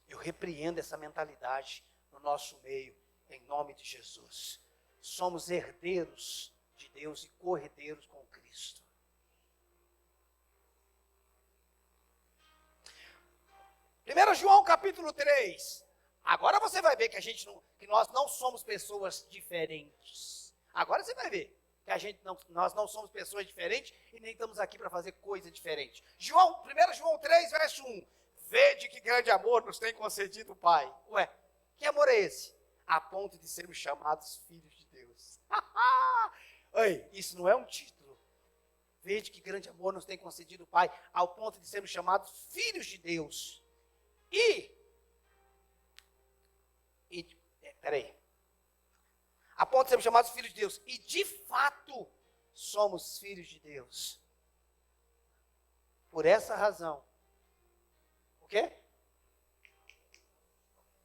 A: Eu repreendo essa mentalidade no nosso meio, em nome de Jesus. Somos herdeiros de Deus e co-herdeiros com Cristo. Primeiro João capítulo 3. Agora você vai ver que nós não somos pessoas diferentes. Agora você vai ver que nós não somos pessoas diferentes e nem estamos aqui para fazer coisa diferente. 1 João 3, verso 1. Vede que grande amor nos tem concedido o Pai. Ué, que amor é esse? A ponto de sermos chamados filhos de Deus. Oi, isso não é um título. Vede que grande amor nos tem concedido o Pai, ao ponto de sermos chamados filhos de Deus. A ponto de sermos chamados filhos de Deus. E de fato, somos filhos de Deus. Por essa razão. O quê?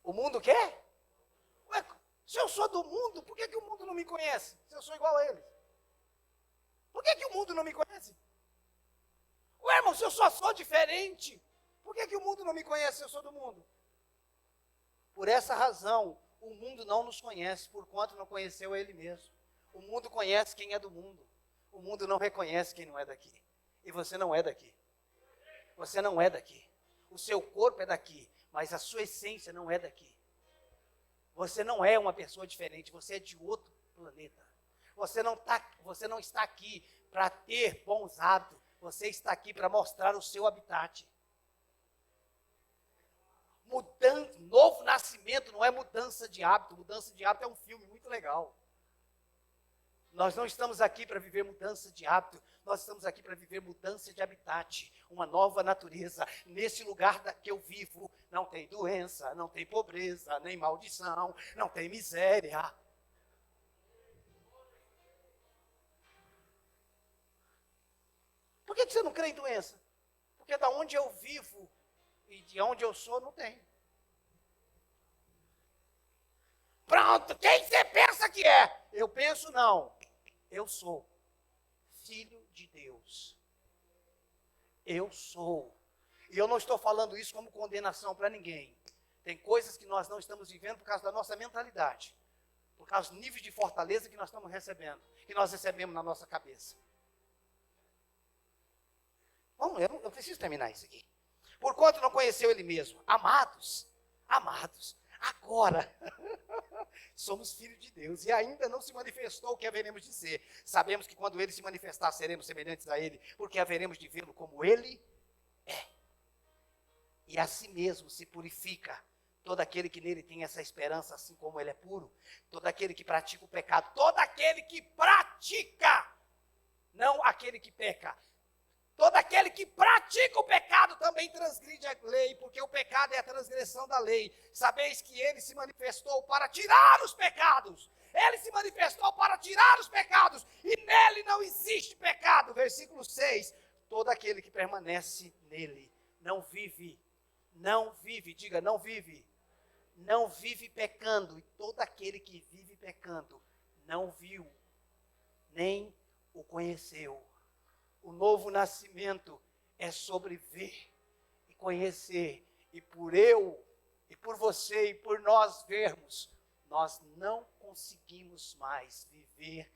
A: O mundo quer? Ué, se eu sou do mundo, por que o mundo não me conhece? Se eu sou igual a eles. Por que o mundo não me conhece? Ué, irmão, se eu só sou diferente, por que o mundo não me conhece se eu sou do mundo? Por essa razão, o mundo não nos conhece, porquanto não conheceu ele mesmo. O mundo conhece quem é do mundo. O mundo não reconhece quem não é daqui. E você não é daqui. Você não é daqui. O seu corpo é daqui, mas a sua essência não é daqui. Você não é uma pessoa diferente, você é de outro planeta. Você não está aqui para ter bons hábitos, você está aqui para mostrar o seu habitat. Novo nascimento não é mudança de hábito. Mudança de hábito é um filme muito legal. Nós não estamos aqui para viver mudança de hábito. Nós estamos aqui para viver mudança de habitat. Uma nova natureza. Nesse lugar que eu vivo, não tem doença, não tem pobreza, nem maldição, não tem miséria. Por que você não crê em doença? Porque da onde eu vivo e de onde eu sou, não tem. Pronto, quem você pensa que é? Eu penso não. Eu sou filho de Deus. Eu sou. E eu não estou falando isso como condenação para ninguém. Tem coisas que nós não estamos vivendo por causa da nossa mentalidade. Por causa do nível de fortaleza que nós estamos recebendo. Que nós recebemos na nossa cabeça. Vamos, eu preciso terminar isso aqui. Porquanto não conheceu ele mesmo. Amados, agora somos filhos de Deus e ainda não se manifestou o que haveremos de ser. Sabemos que quando ele se manifestar, seremos semelhantes a ele, porque haveremos de vê-lo como ele é. E assim mesmo se purifica todo aquele que nele tem essa esperança, assim como ele é puro. Todo aquele que pratica o pecado, todo aquele que pratica, não aquele que peca. Todo aquele que pratica o pecado também transgride a lei, porque o pecado é a transgressão da lei. Sabeis que ele se manifestou para tirar os pecados. Ele se manifestou para tirar os pecados, e nele não existe pecado. Versículo 6, todo aquele que permanece nele não vive, diga não vive pecando. E todo aquele que vive pecando não viu, nem o conheceu. O novo nascimento é sobre ver e conhecer. E por eu, e por você, e por nós vermos, nós não conseguimos mais viver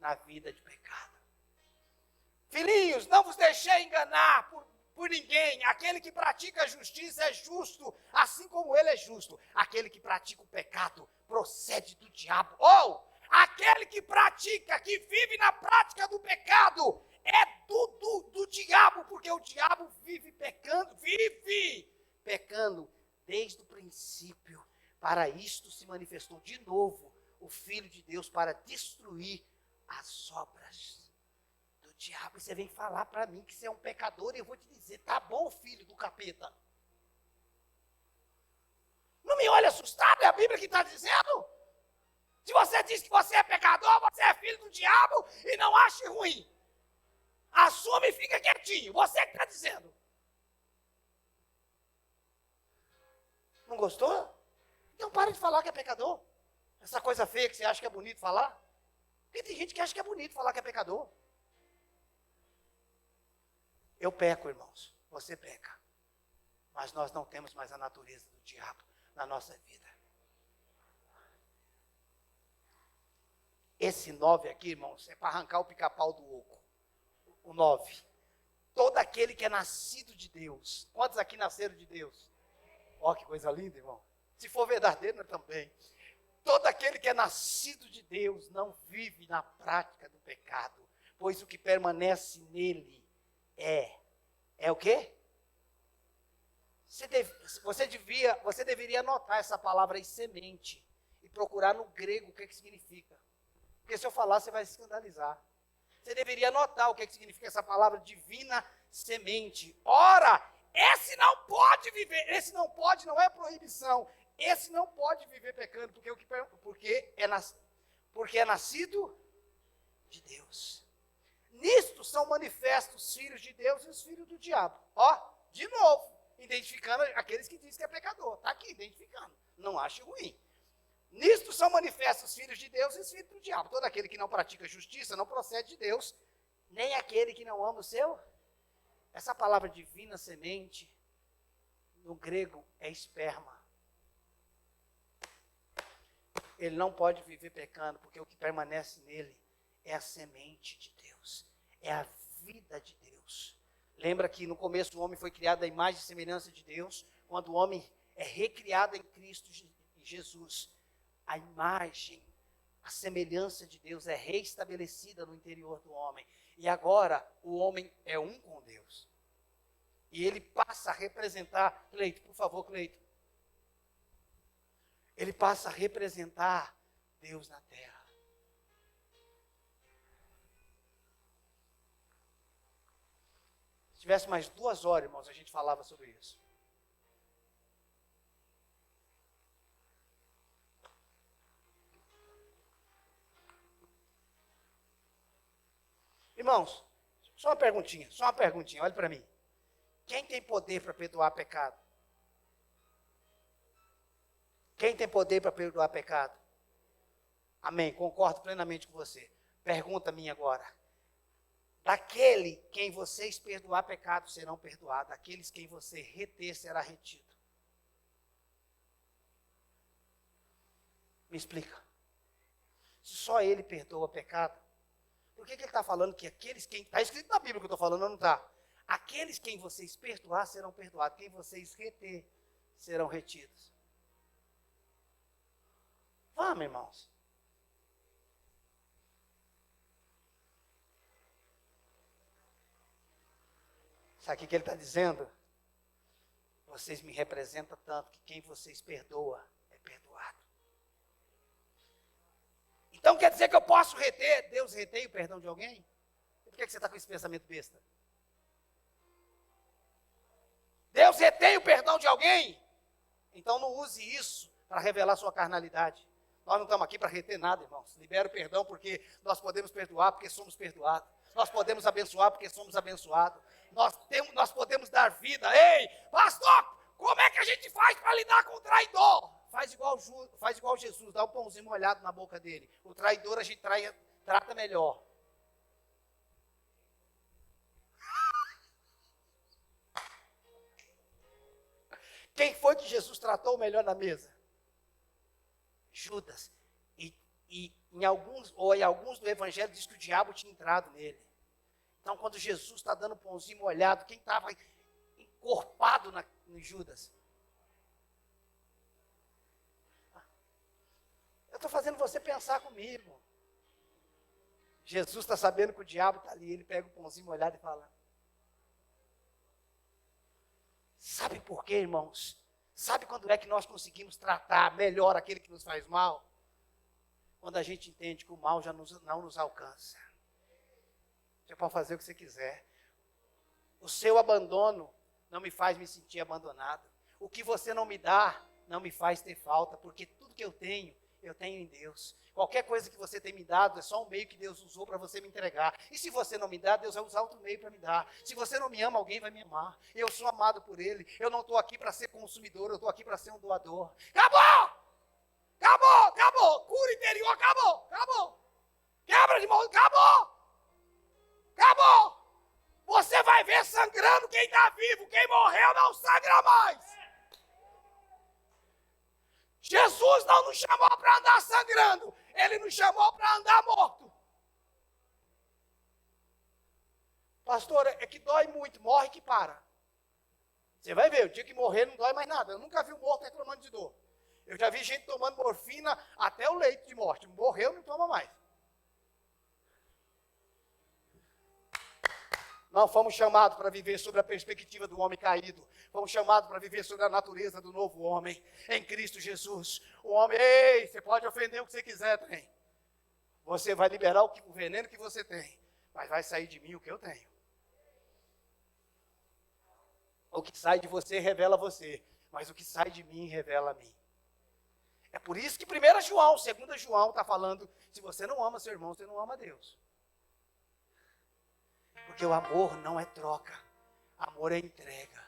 A: na vida de pecado. Filhinhos, não vos deixei enganar por ninguém. Aquele que pratica a justiça é justo, assim como ele é justo. Aquele que pratica o pecado procede do diabo. Ou, aquele que pratica, que vive na prática do pecado, é do diabo, porque o diabo vive pecando desde o princípio. Para isto se manifestou de novo o Filho de Deus, para destruir as obras do diabo. E você vem falar para mim que você é um pecador, e eu vou te dizer, tá bom, filho do capeta. Não me olhe assustado, é a Bíblia que está dizendo. Se você diz que você é pecador, você é filho do diabo, e não ache ruim. Assume e fica quietinho. Você que está dizendo. Não gostou? Então para de falar que é pecador. Essa coisa feia que você acha que é bonito falar. Porque tem gente que acha que é bonito falar que é pecador. Eu peco, irmãos. Você peca. Mas nós não temos mais a natureza do diabo na nossa vida. Esse 9 aqui, irmãos, é para arrancar o pica-pau do oco. O 9. Todo aquele que é nascido de Deus. Quantos aqui nasceram de Deus? Ó, que coisa linda, irmão. Se for verdadeiro, também. Todo aquele que é nascido de Deus não vive na prática do pecado, pois o que permanece nele é o quê? Você deveria anotar essa palavra aí, semente, e procurar no grego o que significa. Porque se eu falar, você vai se escandalizar. Você deveria anotar o que significa essa palavra divina semente. Ora, esse não pode viver, esse não pode, não é proibição. Esse não pode viver pecando, porque é nascido de Deus. Nisto são manifestos os filhos de Deus e os filhos do diabo. Ó, de novo, identificando aqueles que dizem que é pecador. Está aqui, identificando. Não ache ruim. Nisto são manifestos os filhos de Deus e os filhos do diabo. Todo aquele que não pratica justiça não procede de Deus, nem aquele que não ama o seu. Essa palavra divina semente, no grego, é esperma. Ele não pode viver pecando, porque o que permanece nele é a semente de Deus. É a vida de Deus. Lembra que no começo o homem foi criado à imagem e semelhança de Deus. Quando o homem é recriado em Cristo Jesus, a imagem, a semelhança de Deus é reestabelecida no interior do homem. E agora o homem é um com Deus. E ele passa a representar, Cleito, por favor, Cleito. Ele passa a representar Deus na terra. Se tivesse mais 2 horas, irmãos, a gente falava sobre isso. Irmãos, só uma perguntinha, olhe para mim. Quem tem poder para perdoar pecado? Quem tem poder para perdoar pecado? Amém, concordo plenamente com você. Pergunta minha agora. Daquele quem vocês perdoar pecado serão perdoados, aqueles quem você reter será retido. Me explica. Se só ele perdoa pecado, por que ele está falando que aqueles quem... Está escrito na Bíblia que eu estou falando, não está? Aqueles quem vocês perdoar serão perdoados, quem vocês reter serão retidos. Vamos, irmãos. Sabe o que ele está dizendo? Vocês me representam tanto que quem vocês perdoa é perdoado. Então quer dizer que eu posso reter, Deus retém o perdão de alguém? Por que você está com esse pensamento besta? Deus retém o perdão de alguém? Então não use isso para revelar sua carnalidade. Nós não estamos aqui para reter nada, irmãos. Libera o perdão porque nós podemos perdoar porque somos perdoados. Nós podemos abençoar porque somos abençoados. Nós podemos dar vida. Ei, pastor, como é que a gente faz para lidar com o traidor? Faz igual Jesus, dá um pãozinho molhado na boca dele. O traidor a gente trata melhor. Quem foi que Jesus tratou melhor na mesa? Judas. E em alguns do evangelho diz que o diabo tinha entrado nele. Então, quando Jesus está dando pãozinho molhado, quem estava encorpado no Judas? Eu estou fazendo você pensar comigo. Jesus está sabendo que o diabo está ali, ele pega o pãozinho molhado e fala: sabe por quê, irmãos? Sabe quando é que nós conseguimos tratar melhor aquele que nos faz mal? Quando a gente entende que o mal já não nos alcança. Você pode fazer o que você quiser. O seu abandono não me faz me sentir abandonado. O que você não me dá não me faz ter falta, porque tudo que eu tenho em Deus. Qualquer coisa que você tem me dado é só um meio que Deus usou para você me entregar. E se você não me dá, Deus vai usar outro meio para me dar. Se você não me ama, alguém vai me amar. Eu sou amado por Ele. Eu não estou aqui para ser consumidor, eu estou aqui para ser um doador. Acabou! Acabou! Acabou! Cura interior, acabou! Acabou! Quebra de mão, acabou! Acabou! Você vai ver sangrando quem está vivo. Quem morreu não sangra mais. Jesus não nos chamou para andar sangrando. Ele nos chamou para andar morto. Pastor, é que dói muito. Morre que para. Você vai ver, o dia que morrer não dói mais nada. Eu nunca vi um morto reclamando de dor. Eu já vi gente tomando morfina até o leito de morte. Morreu, não toma mais. Nós fomos chamados para viver sobre a perspectiva do homem caído. Fomos chamados para viver sobre a natureza do novo homem, em Cristo Jesus. O homem, você pode ofender o que você quiser, tem. Você vai liberar o veneno que você tem. Mas vai sair de mim o que eu tenho. O que sai de você revela você, mas o que sai de mim revela a mim. É por isso que 1 João, 2 João está falando, se você não ama seu irmão, você não ama Deus. Porque o amor não é troca, amor é entrega.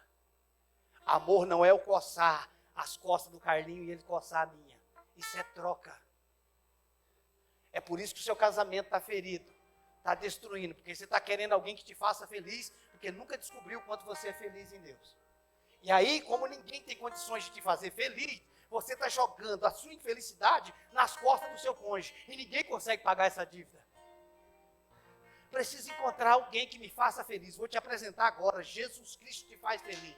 A: Amor não é eu coçar as costas do Carlinho e ele coçar a minha. Isso é troca. É por isso que o seu casamento está ferido, está destruindo, porque você está querendo alguém que te faça feliz, porque nunca descobriu o quanto você é feliz em Deus. E aí, como ninguém tem condições de te fazer feliz, você está jogando a sua infelicidade nas costas do seu cônjuge, e ninguém consegue pagar essa dívida. Preciso encontrar alguém que me faça feliz. Vou te apresentar agora, Jesus Cristo te faz feliz.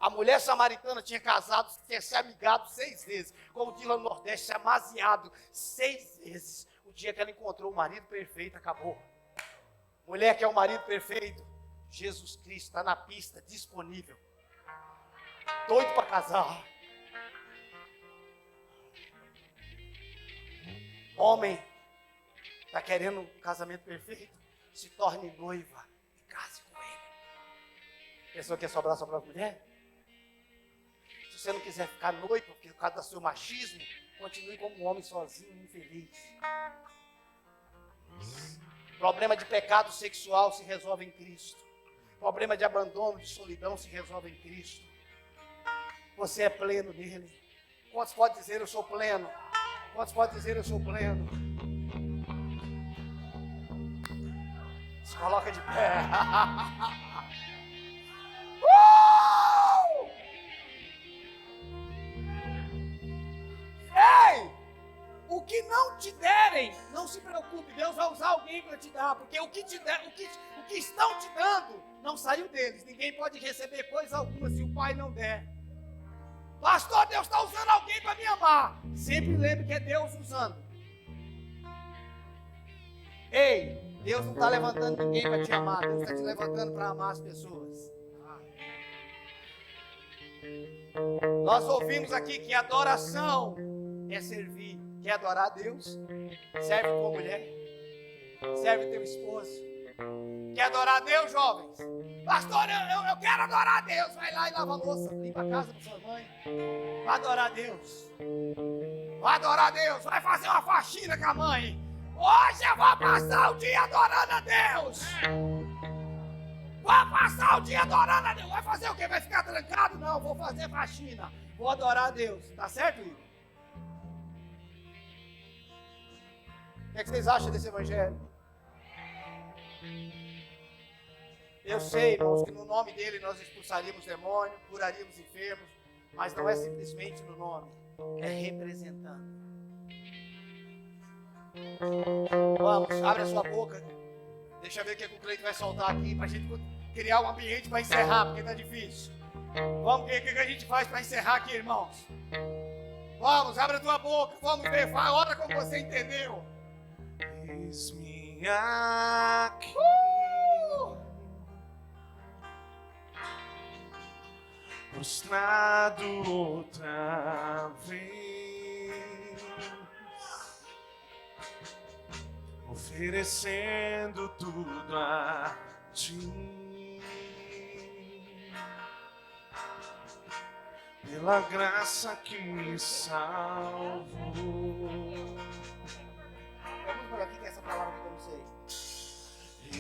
A: A mulher samaritana tinha casado, tinha se amigado 6 vezes, como diz lá no Nordeste, se amaziado 6 vezes. O dia que ela encontrou o marido perfeito, acabou. Mulher que é o marido perfeito, Jesus Cristo está na pista, disponível. Doido para casar. Homem, está querendo um casamento perfeito? Se torne noiva e case com ele. Pensou que ia sobrar só para a mulher? Se você não quiser ficar noiva, por causa do seu machismo, continue como um homem sozinho, infeliz. Problema de pecado sexual se resolve em Cristo. Problema de abandono, de solidão se resolve em Cristo. Você é pleno nele. Quantos podem dizer eu sou pleno? Quantos podem dizer eu sou pleno? Se coloca de pé. Ei! O que não te derem, não se preocupe, Deus vai usar alguém para te dar, porque o que estão te dando não saiu deles. Ninguém pode receber coisa alguma se o Pai não der. Pastor, Deus está usando alguém para me amar. Sempre lembre que é Deus usando. Ei, Deus não está levantando ninguém para te amar, Deus está te levantando para amar as pessoas. Nós ouvimos aqui que adoração é servir. Quer adorar a Deus? Serve tua mulher. Serve teu esposo. Quer adorar a Deus, jovens? Pastor, eu quero adorar a Deus. Vai lá e lava a louça. Limpa a casa da sua mãe. Vai adorar a Deus. Vai adorar a Deus. Vai fazer uma faxina com a mãe. Hoje eu vou passar o dia adorando a Deus. Vou passar o dia adorando a Deus. Vai fazer o quê? Vai ficar trancado? Não, vou fazer faxina. Vou adorar a Deus. Tá certo, Igor? O que vocês acham desse evangelho? Eu sei, irmãos, que no nome dele nós expulsaríamos demônio, curaríamos enfermos, mas não é simplesmente no nome, é representando. Vamos, abre a sua boca. Deixa eu ver o que o Cleiton vai soltar aqui para a gente criar um ambiente para encerrar, porque está difícil. Vamos ver o que a gente faz para encerrar aqui, irmãos. Vamos, abre a tua boca, vamos ver, ora como você entendeu.
B: Eis-me aqui, prostrado outra vez, oferecendo tudo a ti, pela graça que me salvou.
A: Vamos aqui que essa palavra que eu não sei.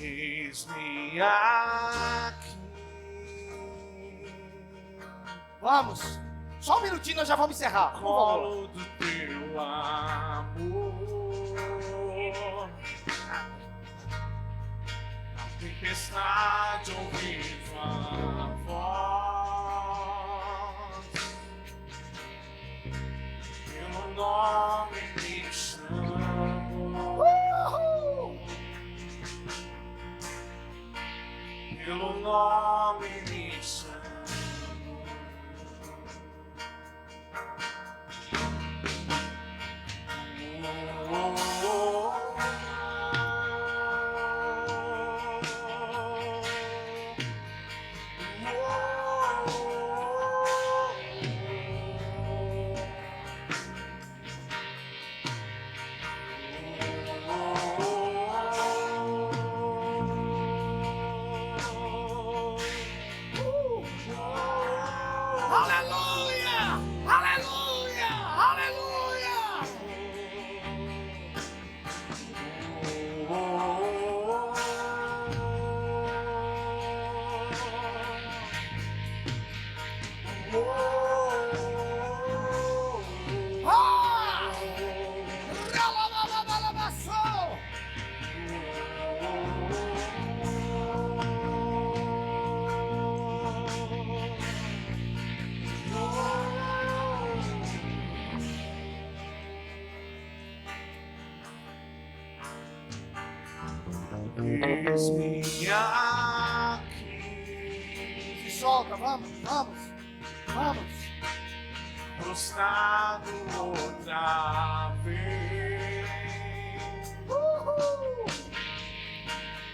B: Eis-me aqui.
A: Vamos, só um minutinho nós já vamos encerrar.
B: Colo do teu amor, na tempestade ouvir tua voz, pelo nome me chamo, pelo nome me chamo. Eis-me aqui.
A: Se solta, vamos.
B: Prostrado outra vez,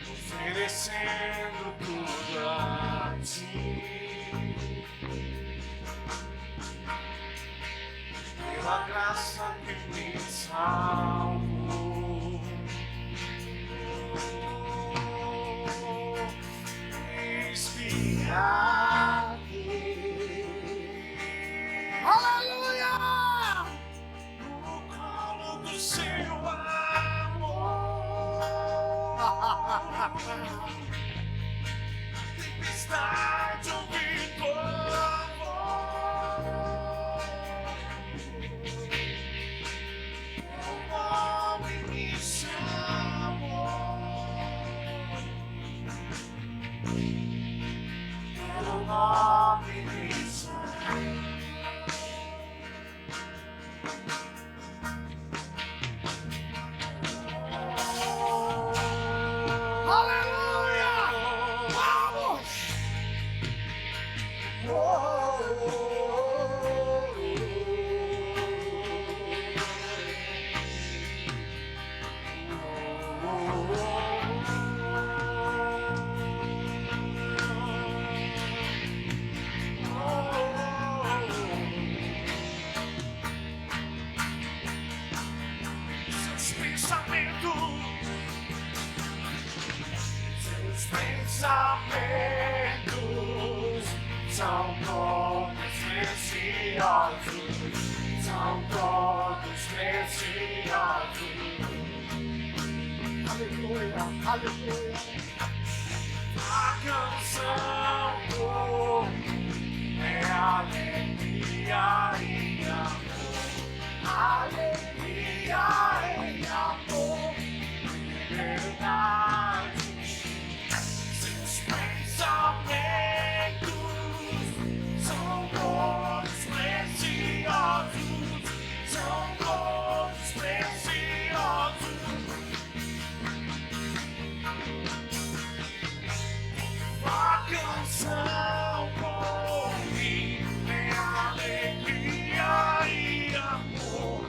B: oferecendo tudo a ti, pela graça que me salvou. Eis-me aqui.
A: Aleluia!
B: No colo do seu amor, tempestade ouvir tua voz, teu nome me chamou, teu nome me chamou. Pensamentos são todos preciosos, são todos preciosos.
A: Aleluia, aleluia.
B: A canção é alegria e amor, alegria e amor, liberdade. Pensamentos são todos preciosos, são todos preciosos. A canção por mim é alegria e amor,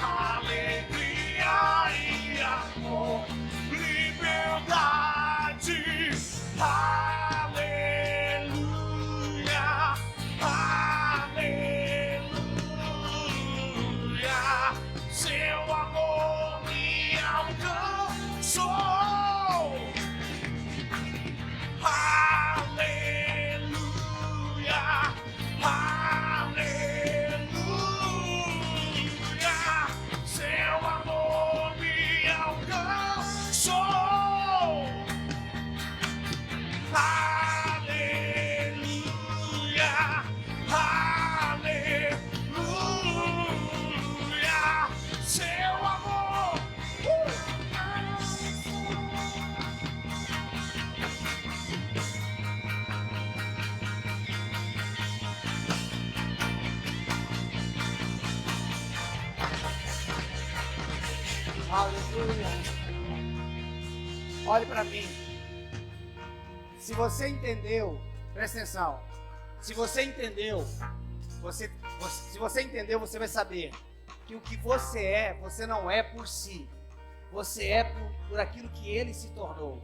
B: alegria e amor, liberdade. Aleluia, aleluia, seu amor me alcançou. Aleluia, aleluia, seu amor me alcançou. Aleluia, aleluia, seu amor.
A: Aleluia. Olhe para mim. Se você entendeu, presta atenção. Se você entendeu, se você entendeu, você vai saber que o que você não é por si. Você é por aquilo que Ele se tornou.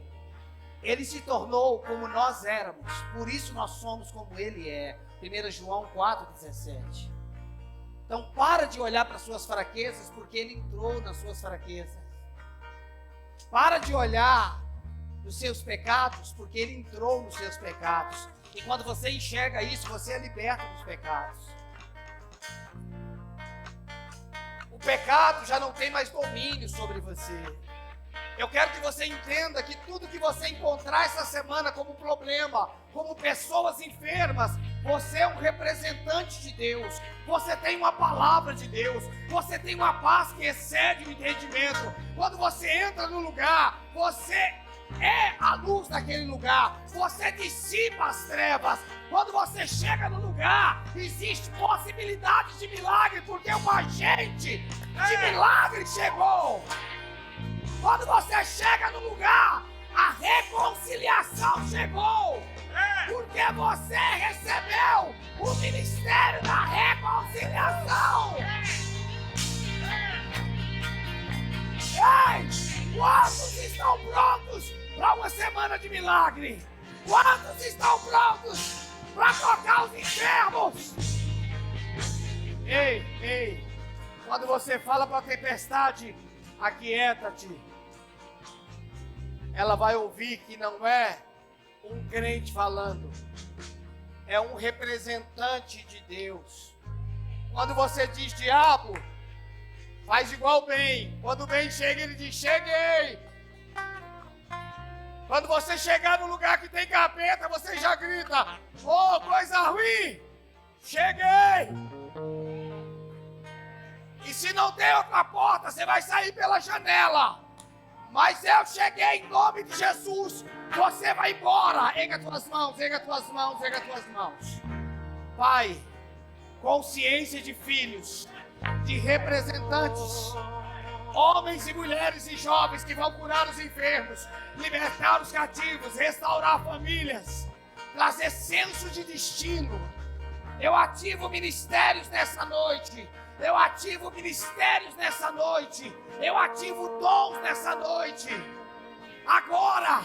A: Ele se tornou como nós éramos. Por isso nós somos como Ele é. 1 João 4,17. Então para de olhar para as suas fraquezas, porque Ele entrou nas suas fraquezas. Para de olhar dos seus pecados, porque Ele entrou nos seus pecados. E quando você enxerga isso, você é liberto dos pecados. O pecado já não tem mais domínio sobre você. Eu quero que você entenda que tudo que você encontrar essa semana como problema, como pessoas enfermas, você é um representante de Deus. Você tem uma palavra de Deus. Você tem uma paz que excede o entendimento. Quando você entra no lugar, você é a luz daquele lugar. Você dissipa as trevas. Quando você chega no lugar, existe possibilidade de milagre, porque um agente de milagre chegou. Quando você chega no lugar, a para uma semana de milagre? Quantos estão prontos para tocar os enfermos? Ei, quando você fala para a tempestade, aquieta-te, ela vai ouvir que não é um crente falando, é um representante de Deus. Quando você diz diabo, faz igual bem. Quando o bem chega, ele diz cheguei. Quando você chegar no lugar que tem capeta, você já grita, oh, coisa ruim, cheguei. E se não tem outra porta, você vai sair pela janela. Mas eu cheguei em nome de Jesus. Você vai embora. Erga tuas mãos, erga tuas mãos, erga tuas mãos. Pai, consciência de filhos, de representantes, homens e mulheres e jovens que vão curar os enfermos, libertar os cativos, restaurar famílias, trazer senso de destino. Eu ativo ministérios nessa noite. Eu ativo ministérios nessa noite. Eu ativo dons nessa noite. Agora,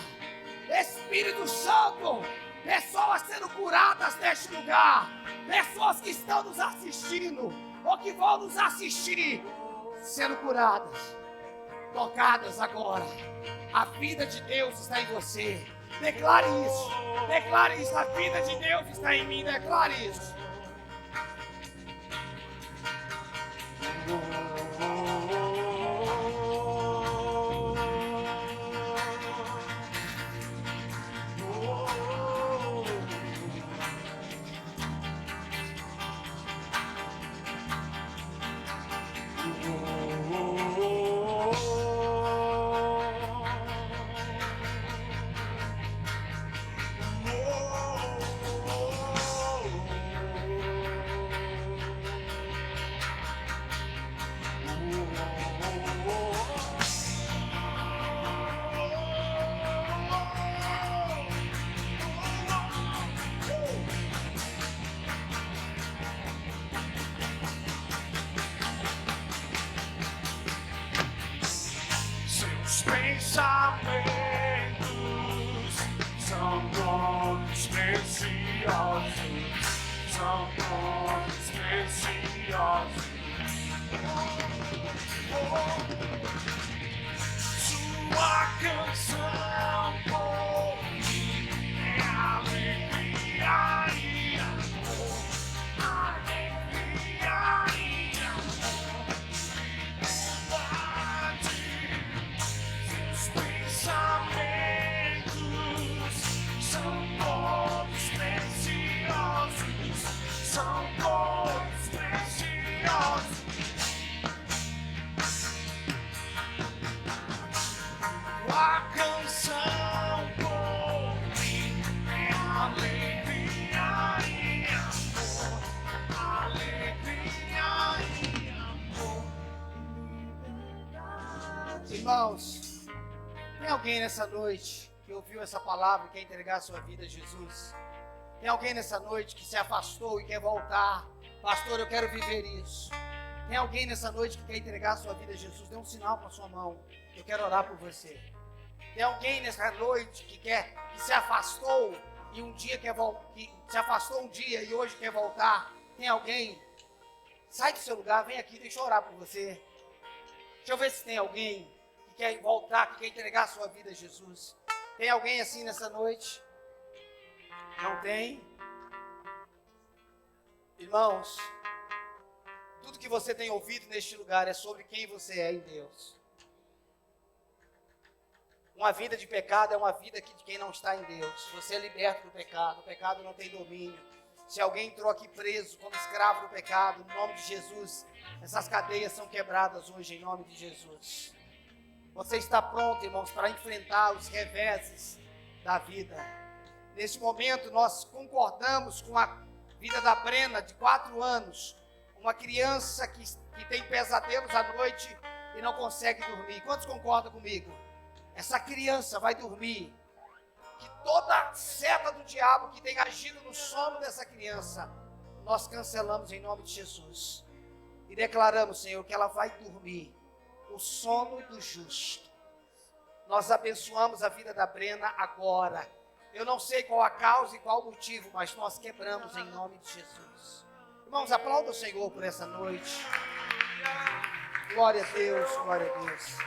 A: Espírito Santo, pessoas sendo curadas neste lugar, pessoas que estão nos assistindo ou que vão nos assistir, sendo curadas, tocadas agora. A vida de Deus está em você. Declare isso. Declare isso. A vida de Deus está em mim. Declare isso. Irmãos, tem alguém nessa noite que ouviu essa palavra e quer entregar a sua vida a Jesus? Tem alguém nessa noite que se afastou e quer voltar? Pastor, eu quero viver isso. Tem alguém nessa noite que quer entregar a sua vida a Jesus? Dê um sinal com a sua mão. Eu quero orar por você. Tem alguém nessa noite que se afastou e um dia que se afastou um dia e hoje quer voltar? Tem alguém? Sai do seu lugar, vem aqui, deixa eu orar por você. Deixa eu ver se tem alguém que quer voltar, que quer entregar a sua vida a Jesus. Tem alguém assim nessa noite? Não tem? Irmãos, tudo que você tem ouvido neste lugar é sobre quem você é em Deus. Uma vida de pecado é uma vida de quem não está em Deus. Você é liberto do pecado, o pecado não tem domínio. Se alguém entrou aqui preso como escravo do pecado, no nome de Jesus, essas cadeias são quebradas hoje em nome de Jesus. Você está pronto, irmãos, para enfrentar os reveses da vida. Nesse momento nós concordamos com a vida da Brena, de 4 anos, uma criança que tem pesadelos à noite e não consegue dormir. Quantos concordam comigo? Essa criança vai dormir. Que toda seta do diabo que tem agido no sono dessa criança, nós cancelamos em nome de Jesus. E declaramos, Senhor, que ela vai dormir o sono do justo. Nós abençoamos a vida da Brena agora. Eu não sei qual a causa e qual o motivo, mas nós quebramos em nome de Jesus. Irmãos, aplauda o Senhor por essa noite. Glória a Deus, glória a Deus.